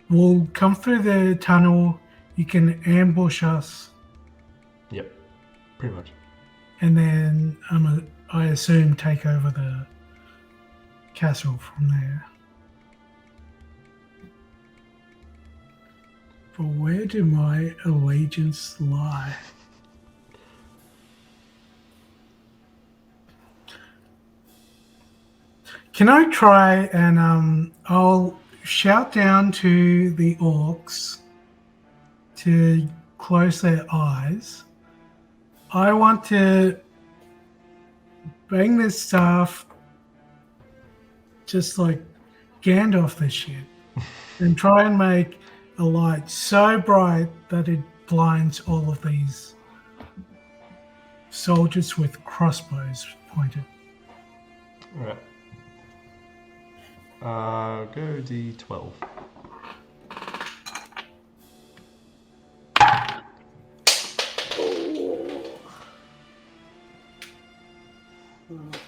We'll come through the tunnel. You can ambush us. Yep, pretty much. And then I assume take over the castle from there. But where do my allegiance lie? Can I try and I'll shout down to the orcs to close their eyes. I want to bang this staff just like Gandalf this shit and try and make a light so bright that it blinds all of these soldiers with crossbows pointed. Alright. Go D12.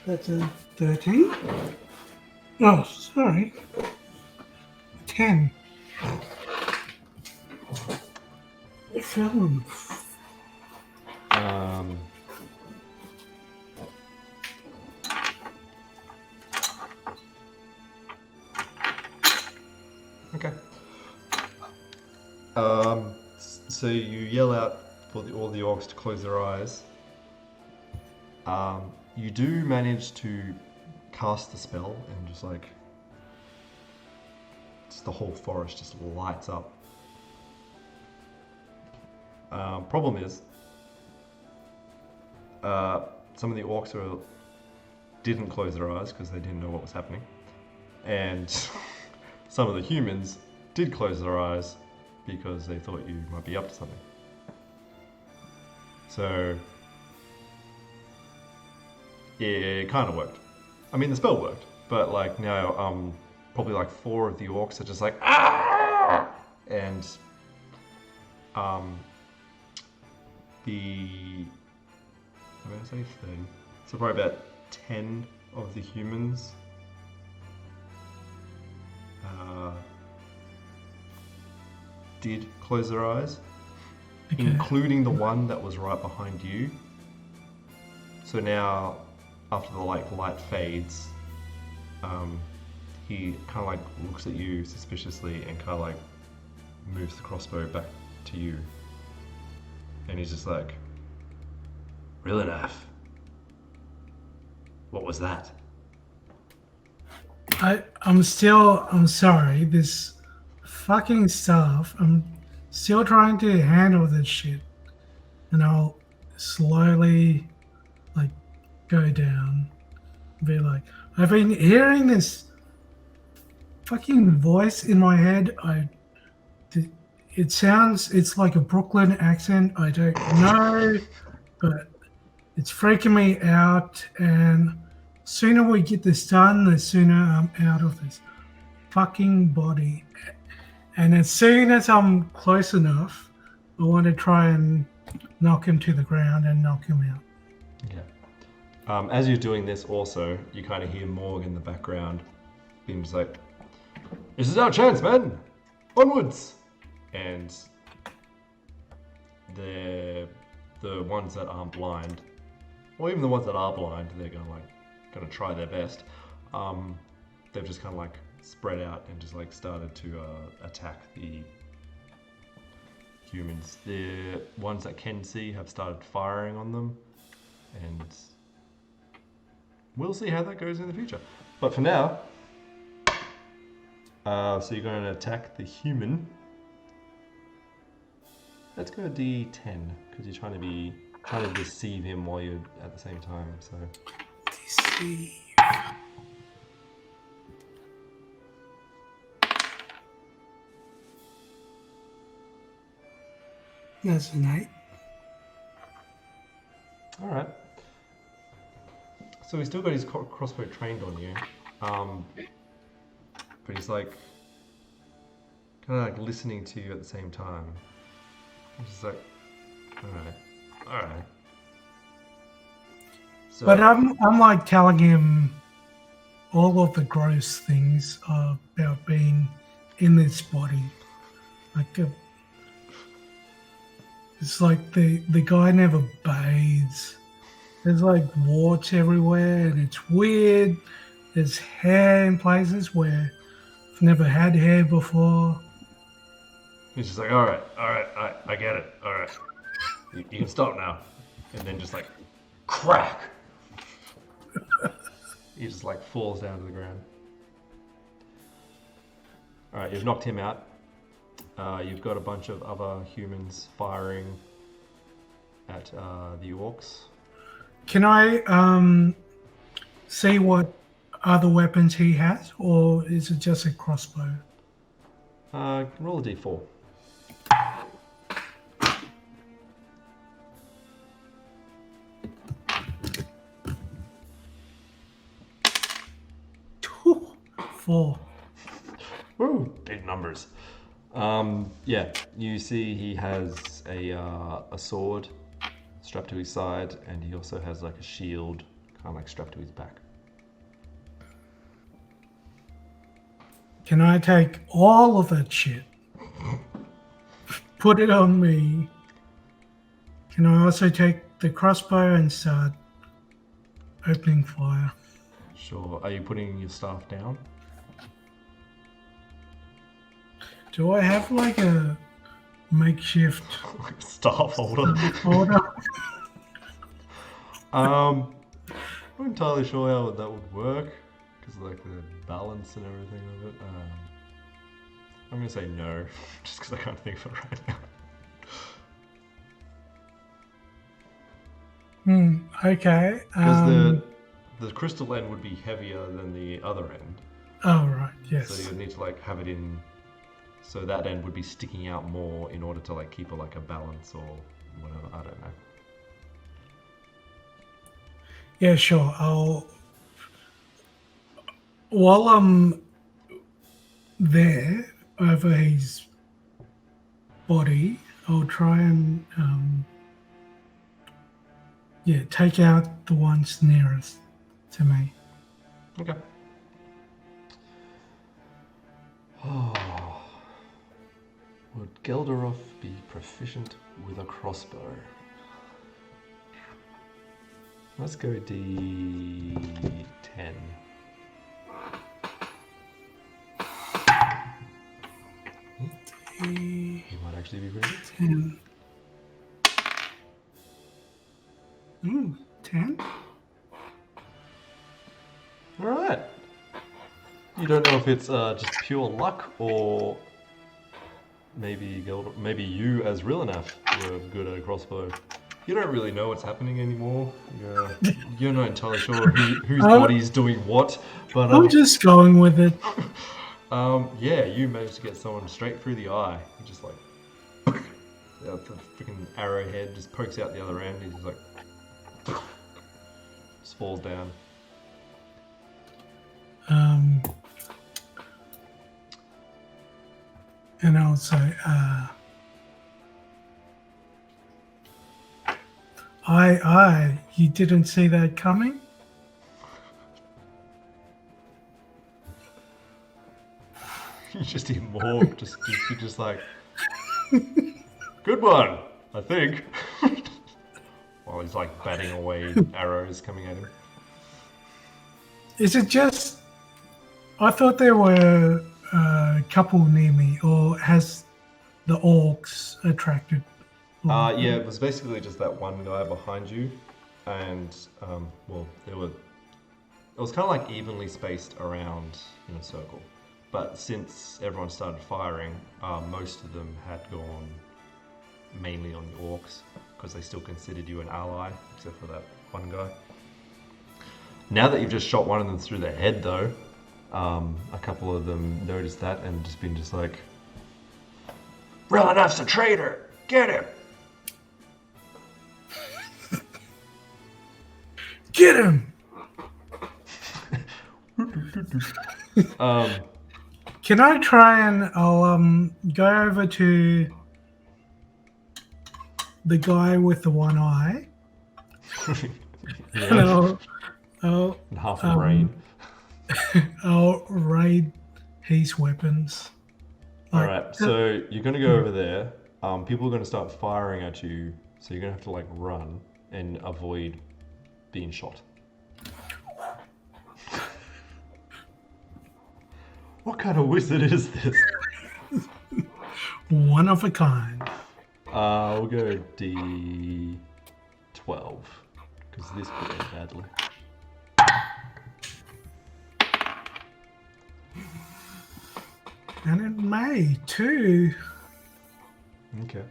That's a 13. Oh, sorry. 10. It fell on. Okay. So you yell out for all the orcs to close their eyes. You do manage to cast the spell and just like the whole forest just lights up. Problem is, some of the orcs didn't close their eyes because they didn't know what was happening, and some of the humans did close their eyes because they thought you might be up to something. So yeah, it kind of worked. I mean, the spell worked, but like now, probably like 4 of the orcs are just like ah, and I'm gonna say 30. So probably about 10 of the humans did close their eyes, Okay. including the one that was right behind you. So now, after the light fades, He kind of like looks at you suspiciously and kind of like moves the crossbow back to you. And he's just like, real enough. What was that? I'm sorry, this fucking stuff, I'm still trying to handle this shit. And I'll slowly, like, go down. Be like, I've been hearing this fucking voice in my head. It's like a Brooklyn accent. I don't know, but it's freaking me out. And sooner we get this done, the sooner I'm out of this fucking body. And as soon as I'm close enough, I want to try and knock him to the ground and knock him out. Okay. As you're doing this also, you kind of hear Morg in the background being just like, this is our chance, man! Onwards! And the ones that aren't blind, or even the ones that are blind, they're gonna try their best. They've just kind of like spread out and just like started to attack the humans. The ones that can see have started firing on them, and we'll see how that goes in the future. But for now, so you're going to attack the human. Let's go D10 because you're trying to deceive him while you're at the same time. So Deceive. That's an 8. all right. So he's still got his crossbow trained on you, but he's like kind of like listening to you at the same time. He's just like, all right. So, But I'm like telling him all of the gross things about being in this body. Like it's like the guy never bathes. There's like warts everywhere, and it's weird. There's hair in places where I've never had hair before. he's just like, all right, I get it. All right, you can stop now. And then just like, crack. He just like falls down to the ground. All right, you've knocked him out. You've got a bunch of other humans firing at the orcs. Can I see what other weapons he has, or is it just a crossbow? Roll a d4. Four. Woo, big numbers. Yeah, you see he has a sword strapped to his side, and he also has like a shield kind of like strapped to his back. Can I take all of that shit? Put it on me. Can I also take the crossbow and start opening fire? Sure. Are you putting your staff down? Do I have like a makeshift Staff holder. holder? I'm not entirely sure how that would work because like the balance and everything of it. I'm gonna say no, just because I can't think of it right now. Okay. Because the crystal end would be heavier than the other end. Oh right, yes. So you'd need to like have it in, so that end would be sticking out more in order to like keep a balance or whatever. I don't know. Yeah, sure. While I'm there over his body, I'll try and take out the ones nearest to me. Okay. Would Gelderoth be proficient with a crossbow? Let's go D10. He might actually be pretty good. 10. Ooh, 10? Alright. You don't know if it's just pure luck or maybe you as Rilanath were good at a crossbow. You don't really know what's happening anymore. You're not entirely sure whose body's doing what, but I'm just going with it. yeah, you managed to get someone straight through the eye. You just like the freaking arrowhead just pokes out the other end. He's just like just falls down. And I'll say, you didn't see that coming? You just hear Morg just like, good one, I think. While he's like batting away arrows coming at him. Is it just... I thought there were a couple near me, or has the orcs attracted? Yeah, it was basically just that one guy behind you, and well, it was kind of like evenly spaced around in a circle. But since everyone started firing, most of them had gone mainly on the orcs because they still considered you an ally, except for that one guy. Now that you've just shot one of them through the head, though, a couple of them noticed that and just been just like, Rilanath's a traitor! Get him! Get him! Can I try and I'll go over to the guy with the one eye? Yeah. And Half a brain. I'll raid his weapons. All right, so you're going to go over there. People are going to start firing at you, so you're going to have to like run and avoid being shot. What kind of wizard is this? One of a kind. We'll go D12 because this could end badly. And it may too. Okay.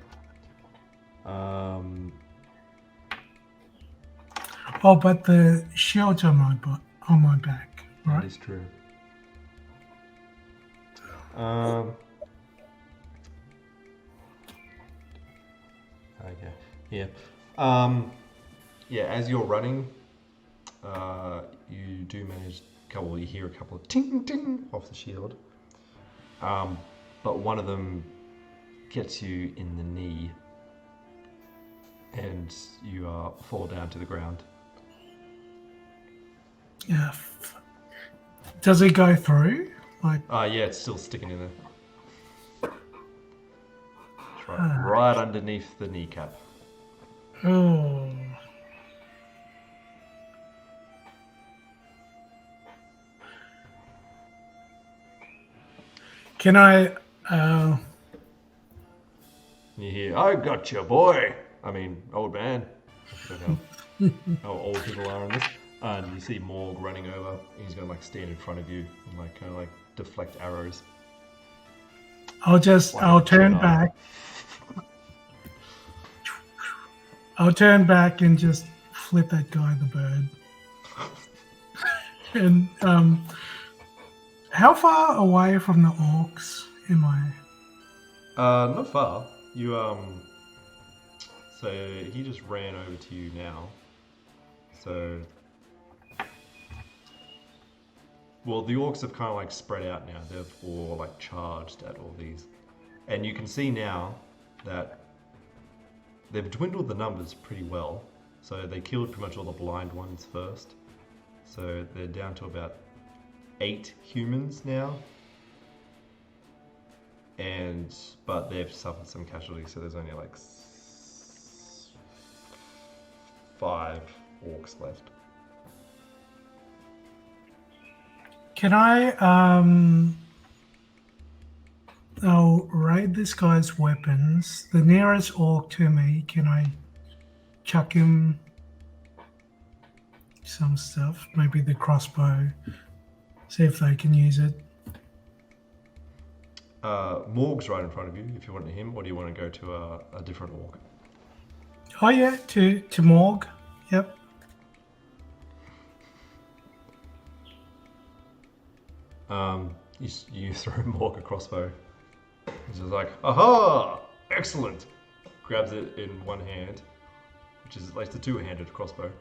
Oh, but the shields on my back, right? That is true. Okay. Yeah. Yeah. As you're running, you do manage. You hear a couple of ting ting off the shield. But one of them gets you in the knee, and you fall down to the ground. Yeah. Does it go through? Like? Yeah, it's still sticking in there. It's right underneath the kneecap. Oh. Can I? You hear, "I got you, boy." I mean, old man. I forgot how old people are in this. And you see Morg running over. He's gonna like stand in front of you and like kind of like deflect arrows. I'll turn back. I'll turn back and just flip that guy the bird. And how far away from the orcs am I? Not far. You so he just ran over to you now. So well, the orcs have kind of like spread out now. They've all like charged at all these. And you can see now that they've dwindled the numbers pretty well. So they killed pretty much all the blind ones first. So they're down to about 8 humans now. But they've suffered some casualties, so there's only like 5 orcs left. Can I I'll raid at this guy's weapons. The nearest orc to me, can I chuck him some stuff? Maybe the crossbow. See if they can use it. Morg's right in front of you if you want him, or do you want to go to a different orc? Oh yeah, to Morg. Yep. You throw Morg a crossbow. He's just like, aha! Excellent! Grabs it in one hand, which is like the two-handed crossbow.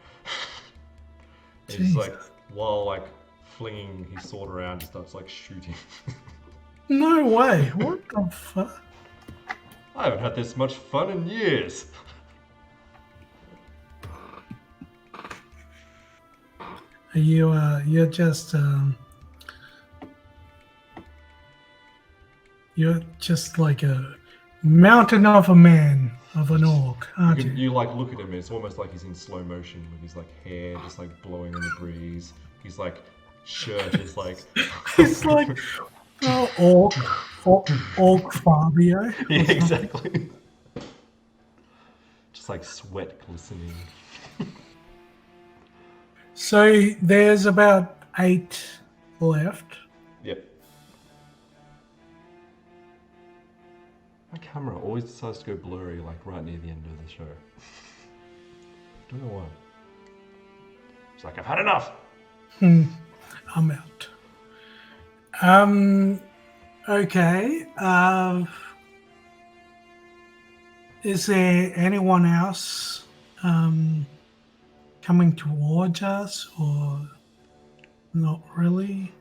And he's like, while like flinging his sword around, he starts like shooting. No way! What the fuck? I haven't had this much fun in years. You're just you're just like a mountain of a man of an orc, aren't you? You like look at him, and it's almost like he's in slow motion with his like hair just like blowing in the breeze. His like shirt is like It's like orc Fabio. yeah, exactly. Just like sweat glistening. So there's about 8 left. Yep. My camera always decides to go blurry like right near the end of the show. Don't know why. It's like, I've had enough. I'm out. Okay. Is there anyone else coming towards us, or not really?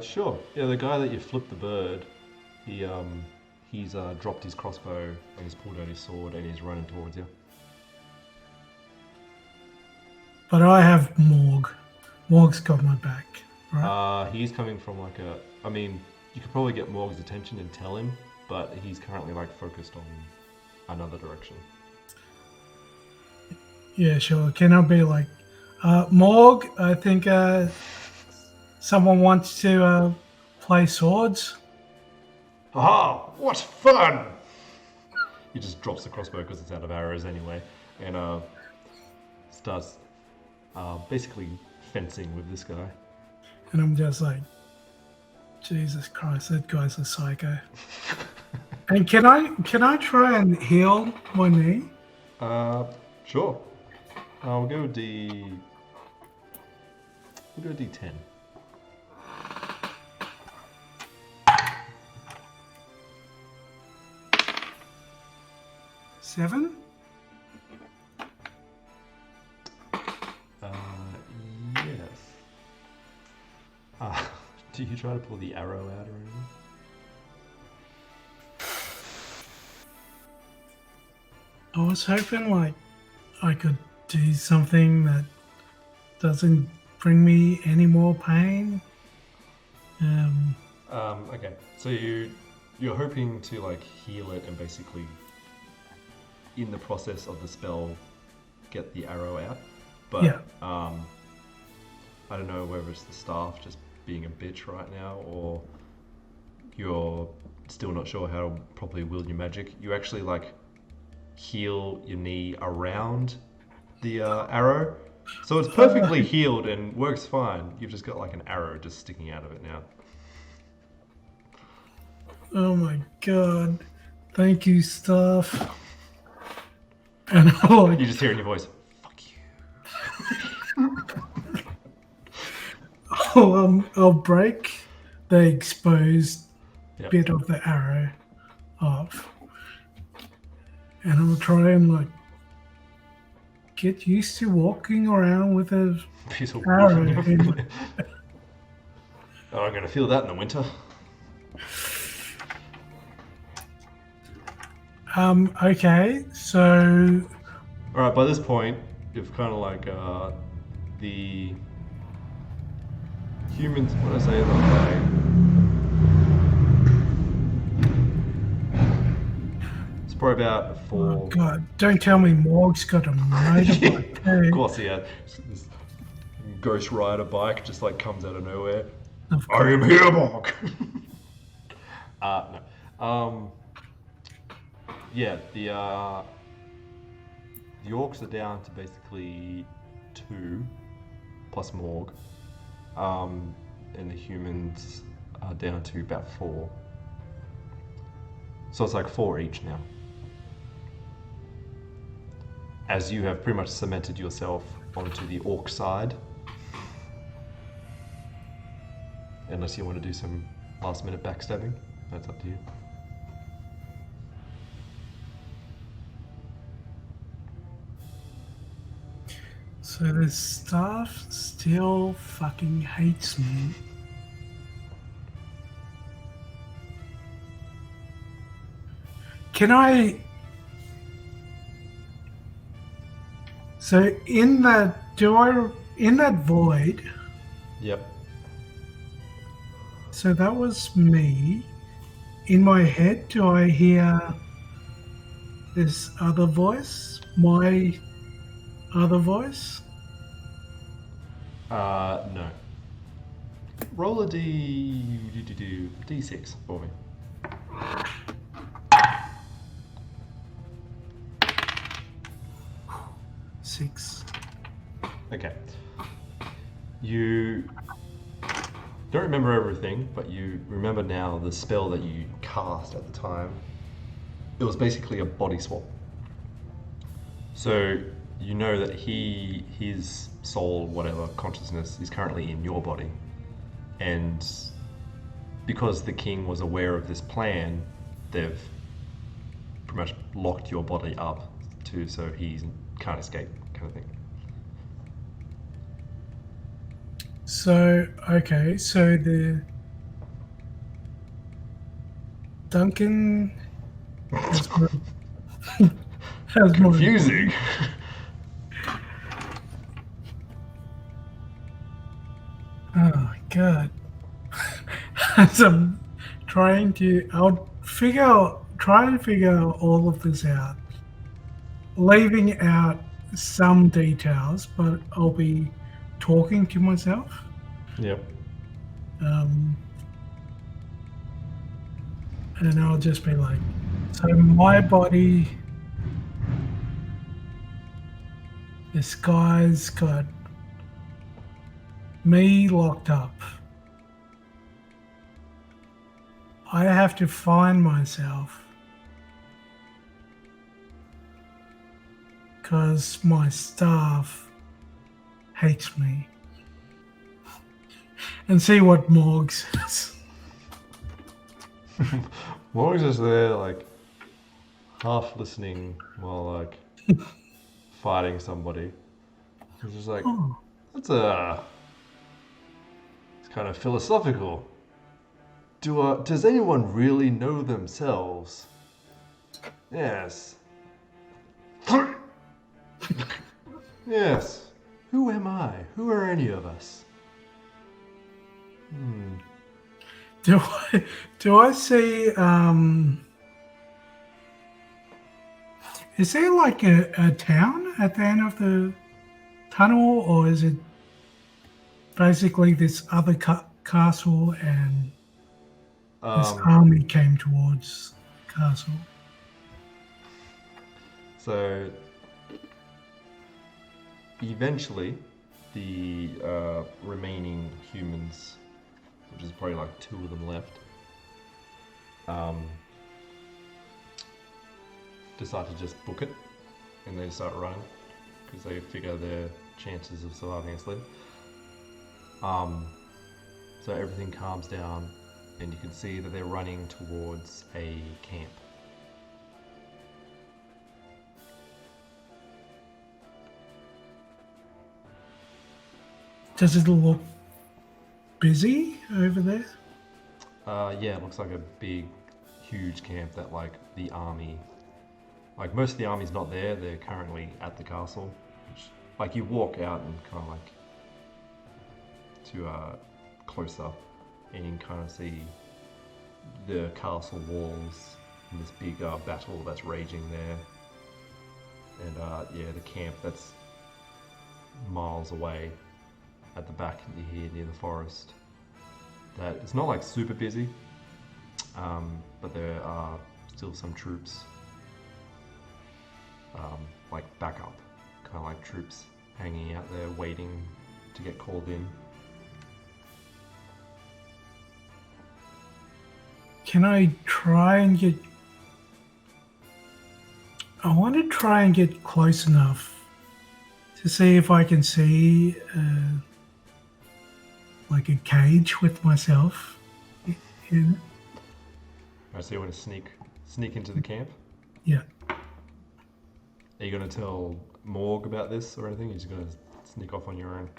Sure. Yeah, the guy that you flipped the bird, he's dropped his crossbow and he's pulled out his sword and he's running towards you. But I have Morg. Morg's got my back, right? He's coming from like I mean, you could probably get Morg's attention and tell him, but he's currently like focused on another direction. Yeah, sure. Can I be like, Morg, I think someone wants to play swords? Aha! What fun! He just drops the crossbow because it's out of arrows anyway, and starts basically fencing with this guy. And I'm just like, Jesus Christ, that guy's a psycho. And can I try and heal my knee? Sure. We'll go D10. 7? Yes. Do you try to pull the arrow out or anything? I was hoping like I could do something that doesn't bring me any more pain. Okay. So you're hoping to like heal it and basically, in the process of the spell, get the arrow out. But yeah. I don't know whether it's the staff just being a bitch right now, or you're still not sure how to properly wield your magic. You actually like heal your knee around the arrow, so it's perfectly healed and works fine. You've just got like an arrow just sticking out of it now. Oh my god! Thank you, staff. And You just hear in your voice, "Fuck you." I'll break the exposed bit of the arrow off, and I'll try and like get used to walking around with a piece of arrow. Oh, I'm gonna feel that in the winter. Okay, so all right. By this point, you've kind of like the humans. What did I say about like? It's probably about 4. Oh god! Don't tell me Morg's got a motorbike too. Of course, yeah. This Ghost Rider bike just like comes out of nowhere. Of I am here, Morg. No. Yeah, the orcs are down to basically 2 plus Morg, and the humans are down to about 4. So it's like 4 each now. As you have pretty much cemented yourself onto the orc side. Unless you want to do some last minute backstabbing, that's up to you. So this staff still fucking hates me. Can I... So in that... In that void... Yep. So that was me. In my head, do I hear this other voice? My other voice? No. Roll a D6 for me. Six. Okay. You don't remember everything, but you remember now the spell that you cast at the time. It was basically a body swap. So you know that his soul, whatever, consciousness is currently in your body. And because the king was aware of this plan, they've pretty much locked your body up too, so he can't escape, kind of thing. So, okay, so the Duncan has my, has Confusing. Oh my god. As I'm trying to, try and figure all of this out, leaving out some details, but I'll be talking to myself. Yep. And I'll just be like, so my body, this guy's got me locked up. I have to find myself because my staff hates me. And see what Morg says. Morg's just there, like, half listening while, like, fighting somebody. He's just like, it's kind of philosophical. Does anyone really know themselves? Yes. Yes. Who am I? Who are any of us? Do I see, is there like a town at the end of the tunnel, or is it basically this other castle and this army came towards the castle? So eventually the remaining humans, which is probably like 2 of them left, decide to just book it, and they start running because they figure their chances of surviving are slim. So everything calms down, and you can see that they're running towards a camp. Does it look busy over there? Yeah, it looks like a big, huge camp that, like, the army... Like, most of the army's not there, they're currently at the castle. Which, like, you walk out and kind of, like, to closer, and you can kind of see the castle walls and this big battle that's raging there. And, yeah, the camp that's miles away at the back here near the forest. That it's not like super busy, but there are still some troops like backup, kind of like troops hanging out there waiting to get called in. Can I try and get... I want to try and get close enough to see if I can see like a cage with myself in it. Alright, so you want to sneak into the camp? Yeah. Are you going to tell Morg about this or anything? You're just going to sneak off on your own?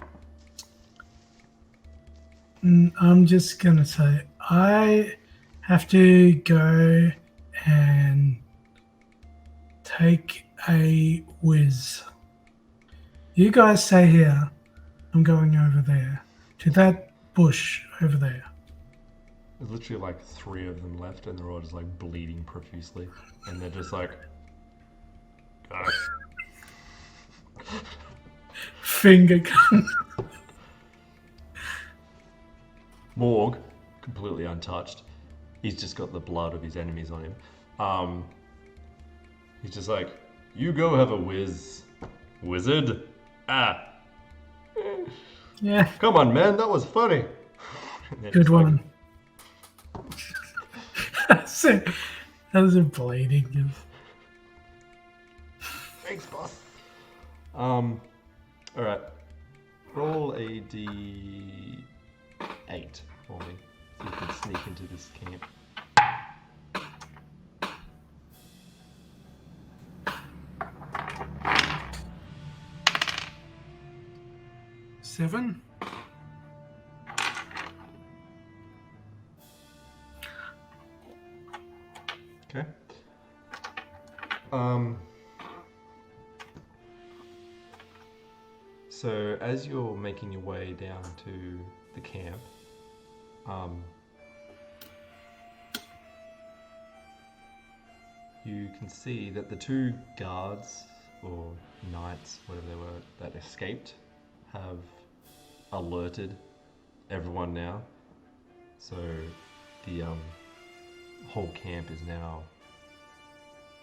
I'm just going to say I have to go and take a whiz. You guys stay here. I'm going over there to that bush over there. There's literally like 3 of them left, and they're all just like bleeding profusely, and they're just like, guys. Finger gun. Morg, completely untouched. He's just got the blood of his enemies on him. He's just like, you go have a whiz, wizard. Ah. Yeah. Come on, man, that was funny. Good one. So, how's it bleeding? Thanks, boss. Alright. Roll a d8 for me. So you can sneak into this camp. Seven. Okay. So as you're making your way down to the camp, you can see that the 2 guards or knights, whatever they were, that escaped have alerted everyone now. So the whole camp is now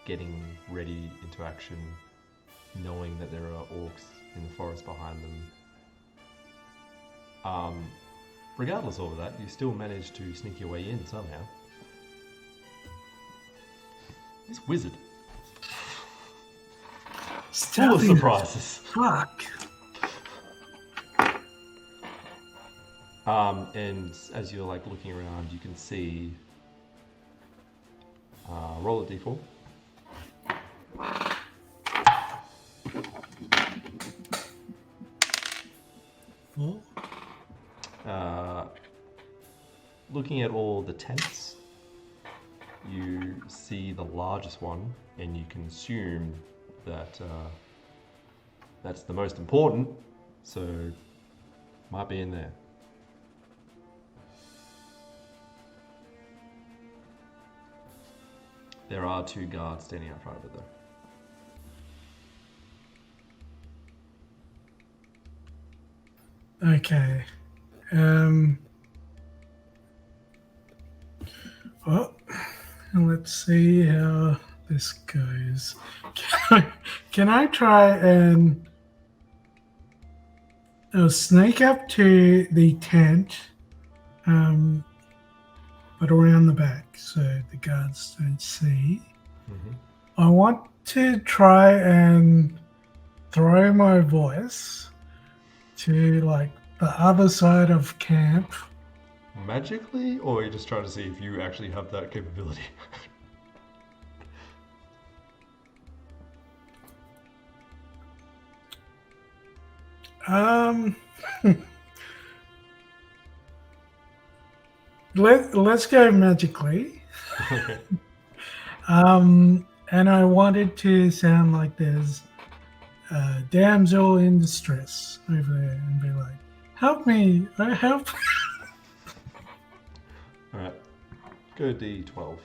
getting ready into action, knowing that there are orcs in the forest behind them. Regardless of all of that, you still manage to sneak your way in somehow. This wizard. Full of surprises. Fuck. And as you're like looking around, you can see. Roll a d4. Four. Looking at all the tents, you see the largest one, and you can assume that that's the most important, so might be in there. There are 2 guards standing out front of it though. Okay. Well, let's see how this goes. Can I try and sneak up to the tent, but around the back so the guards don't see? Mm-hmm. I want to try and throw my voice to like the other side of camp. Magically, or are you just trying to see if you actually have that capability? Let's go magically. Okay. And I wanted to sound like there's a damsel in distress over there and be like, help me, help. Alright. Go d12.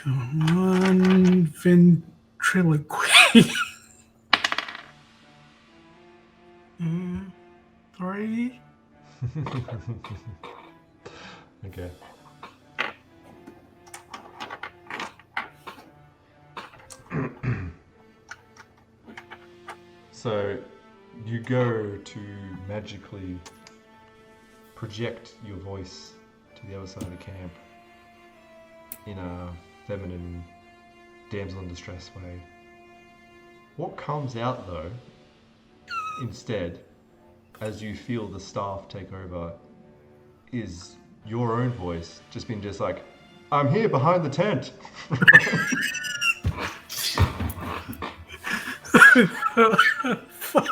Come on, ventriloquy. 3. Okay. So you go to magically project your voice to the other side of the camp in a feminine, damsel in distress way. What comes out though, instead, as you feel the staff take over, is your own voice just being just like, I'm here behind the tent. Fuck.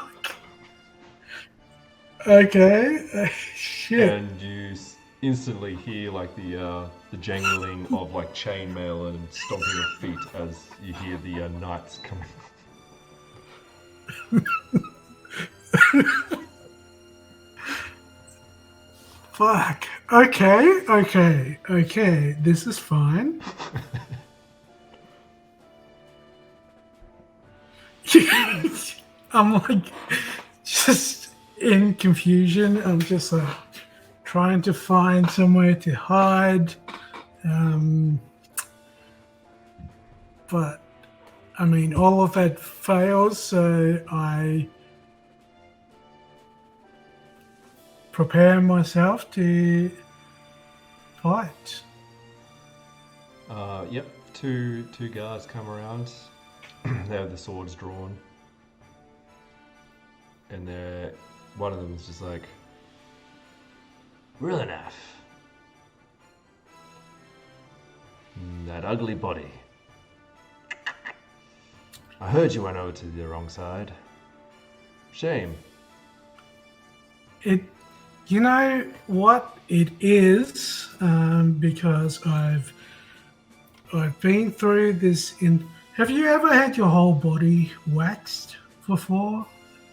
Okay. Shit. And you instantly hear like the jangling of like chainmail and stomping of feet as you hear the knights coming. Fuck. Okay. This is fine. I'm like just in confusion. I'm just like trying to find somewhere to hide. But I mean, all of that fails, so I prepare myself to fight. Yep, two guards come around. They have the swords drawn, and one of them is just like, real enough. That ugly body. I heard you went over to the wrong side. Shame. You know what it is, because I've been through this. Have you ever had your whole body waxed before?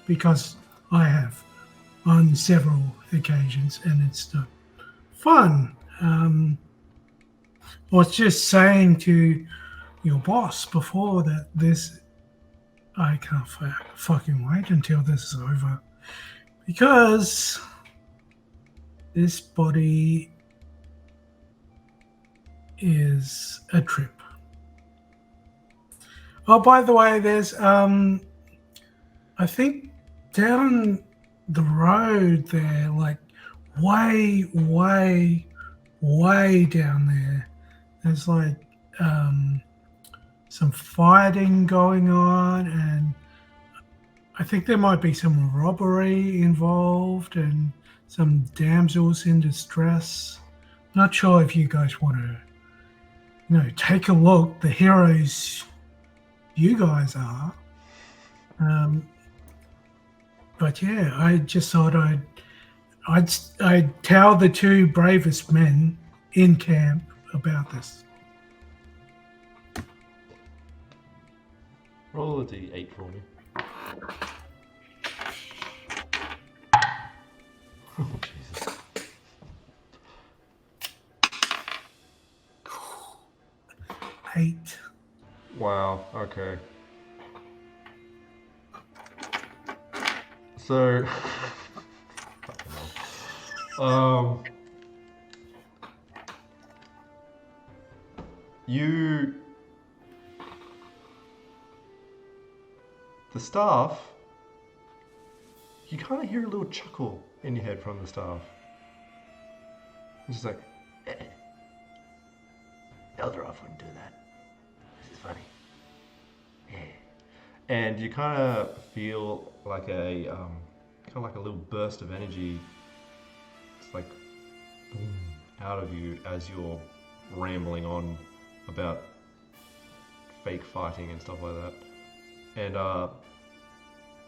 Because I have on several occasions, and it's not fun. I was just saying to your boss before that I can't fucking wait until this is over, because this body is a trip. Oh, by the way, there's I think down the road there, like way down there, there's like some fighting going on, and I think there might be some robbery involved and some damsels in distress. Not sure if you guys want to, take a look. The heroes you guys are. But yeah, I just thought I'd tell the two bravest men in camp about this. Roll a d8 for me. Oh, Jesus. 8. Wow, okay. So, the staff, you kind of hear a little chuckle in your head from the staff. It's just like, Eldaroff wouldn't do that. This is funny. Yeah. And you kind of feel like a little burst of energy. It's like boom, out of you as you're rambling on about fake fighting and stuff like that. And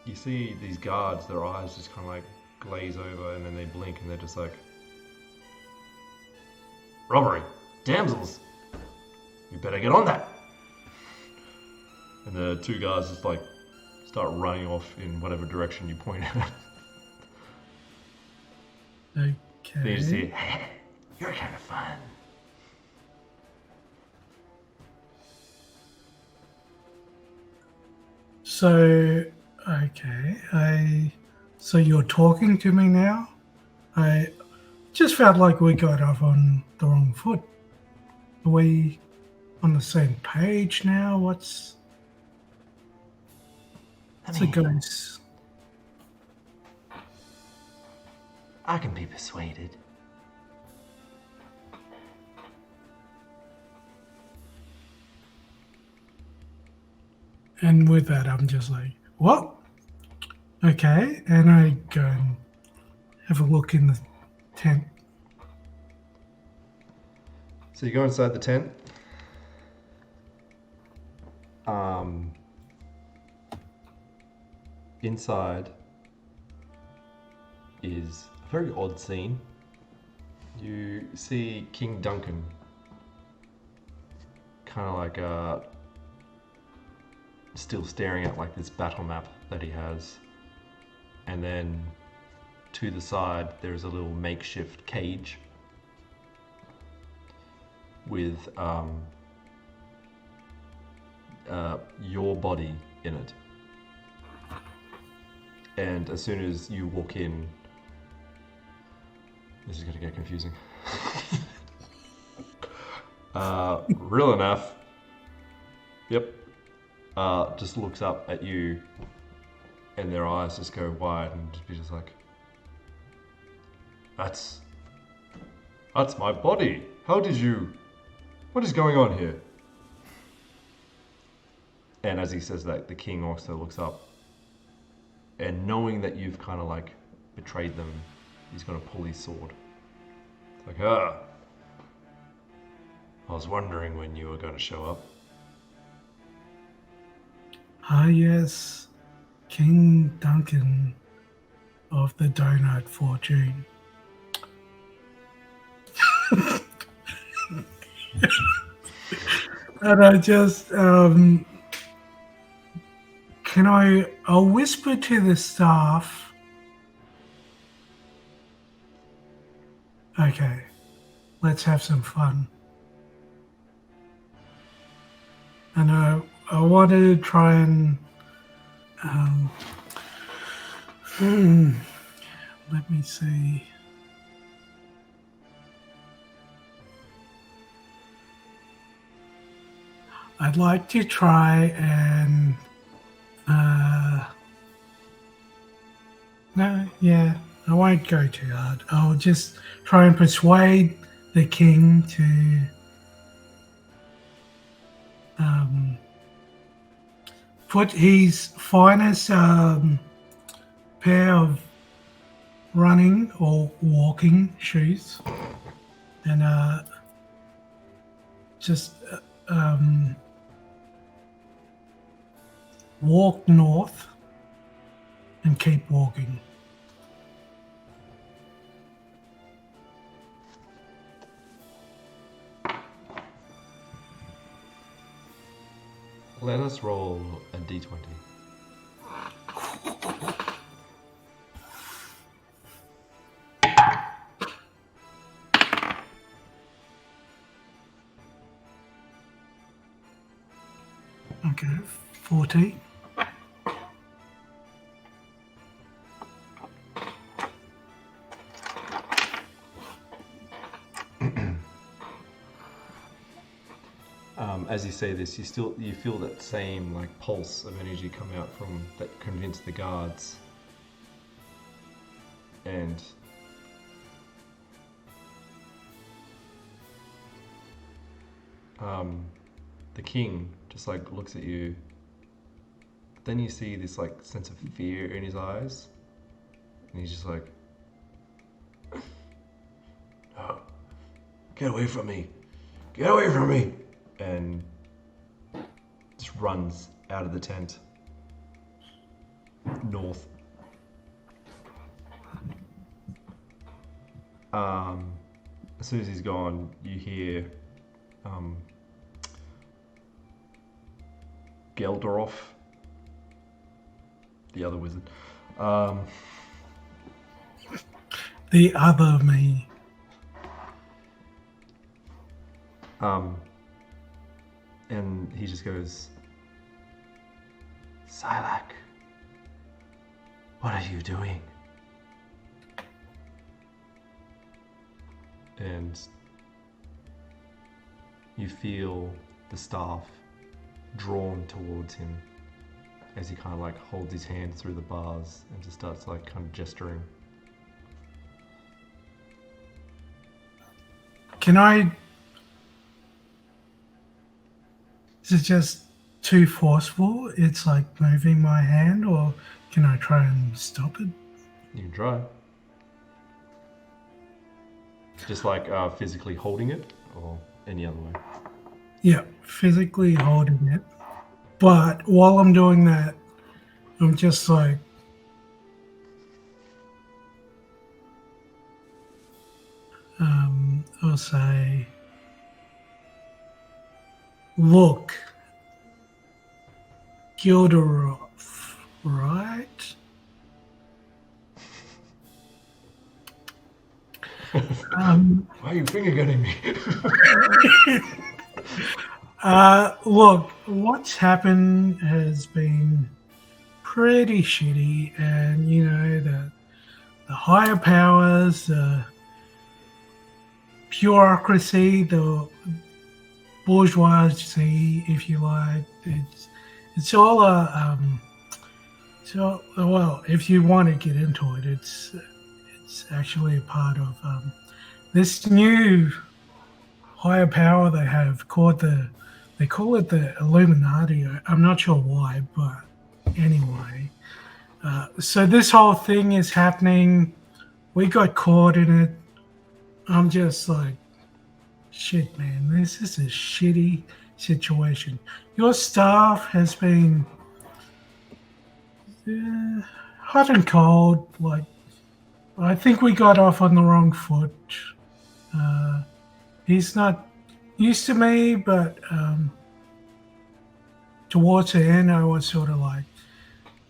you see these guards, their eyes just kind of like glaze over, and then they blink, and they're just like, robbery, damsels, you better get on that. And the two guys just like start running off in whatever direction you point at. Okay. Then you just hear, hey, you're kind of fun. So, okay, so you're talking to me now? Just felt like we got off on the wrong foot. Are we on the same page now? What's the ghost? I can be persuaded. And with that, I'm just like, what? Okay. And I go and have a look in the tent. So you go inside the tent. Inside is a very odd scene. You see King Duncan kind of like still staring at like this battle map that he has, and then to the side there's a little makeshift cage with your body in it. And as soon as you walk in, this is going to get confusing. Real enough. Yep. Just looks up at you, and their eyes just go wide, and just be just like, "That's my body. How did you? What is going on here?" And as he says that, the king also looks up, and knowing that you've kind of like betrayed them, he's going to pull his sword. It's like, I was wondering when you were going to show up. Ah, yes, King Duncan of the Donut Fortune. And I just, can I'll whisper to the staff. Okay, let's have some fun. And I wanted to try and, let me see. I'd like to try and, no, yeah, I won't go too hard. I'll just try and persuade the king to, put his finest pair of running or walking shoes and just walk north and keep walking. Let us roll a d20. Okay, 14. As you say this, you feel that same like pulse of energy come out from that convinced the guards, and the king just like looks at you. But then you see this like sense of fear in his eyes, and he's just like, "Oh, get away from me! Get away from me!" And just runs out of the tent north. As soon as he's gone, you hear Gelderoff, the other wizard, The other me. and he just goes, "Silak, what are you doing?" and you feel the staff drawn towards him as he kind of like holds his hand through the bars and just starts like kind of gesturing. Can I... Is it just too forceful? It's like moving my hand, or can I try and stop it? You can try. Just like physically holding it, or any other way? Yeah, physically holding it. But while I'm doing that, I'm just like... I'll say... Look, Gilderoth, right? Why are you finger gunning me? Look, what's happened has been pretty shitty, and you know, the higher powers, the bureaucracy, the bourgeoisie, if you like, it's all so well, if you want to get into it, it's actually a part of this new higher power they have called they call it the Illuminati. I'm not sure why, but anyway. So this whole thing is happening. We got caught in it. I'm just like, shit, man, this is a shitty situation. Your staff has been hot and cold. Like, I think we got off on the wrong foot. He's not used to me, but towards the end, I was sort of like,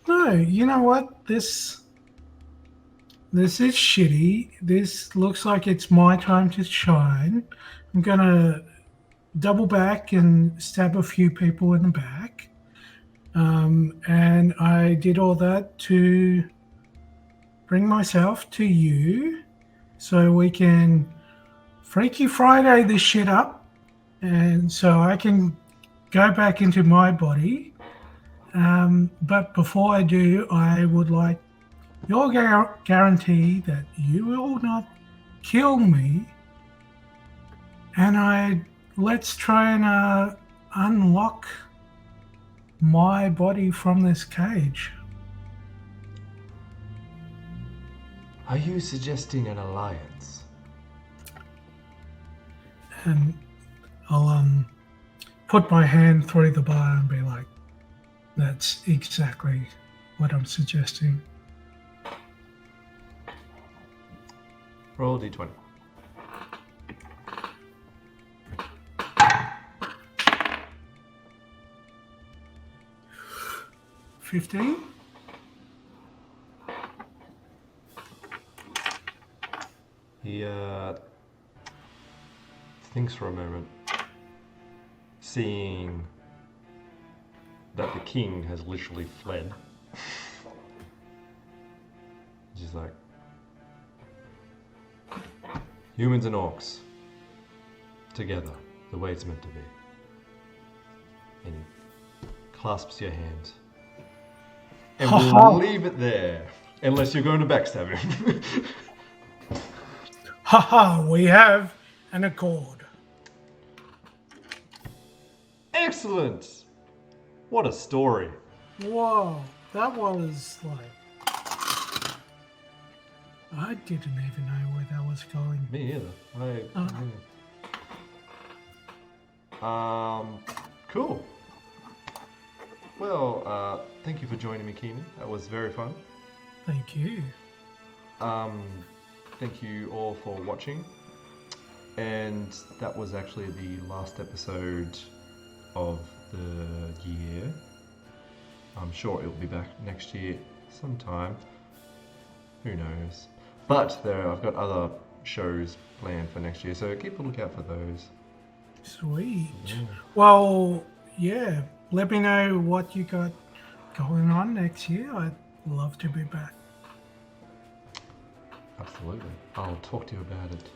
no, you know what? This is shitty. This looks like it's my time to shine. I'm gonna double back and stab a few people in the back. And I did all that to bring myself to you so we can Freaky Friday this shit up, and so I can go back into my body. But before I do, I would like your guarantee that you will not kill me, and let's try and unlock my body from this cage. Are you suggesting an alliance? And I'll put my hand through the bar and be like, that's exactly what I'm suggesting. Roll a d20. $15. He thinks for a moment, seeing that the king has literally fled. He's like, humans and orcs, together, the way it's meant to be. And he clasps your hand. And we'll leave it there, unless you're going to backstab him. Haha, we have an accord. Excellent! What a story. Whoa, that was like... I didn't even know where that was going. Me either. Cool. Well, thank you for joining me, Cienan. That was very fun. Thank you. Thank you all for watching. And that was actually the last episode of the year. I'm sure it'll be back next year sometime. Who knows? But I've got other shows planned for next year, so keep a lookout for those. Sweet. Yeah. Well, yeah, let me know what you got going on next year. I'd love to be back. Absolutely. I'll talk to you about it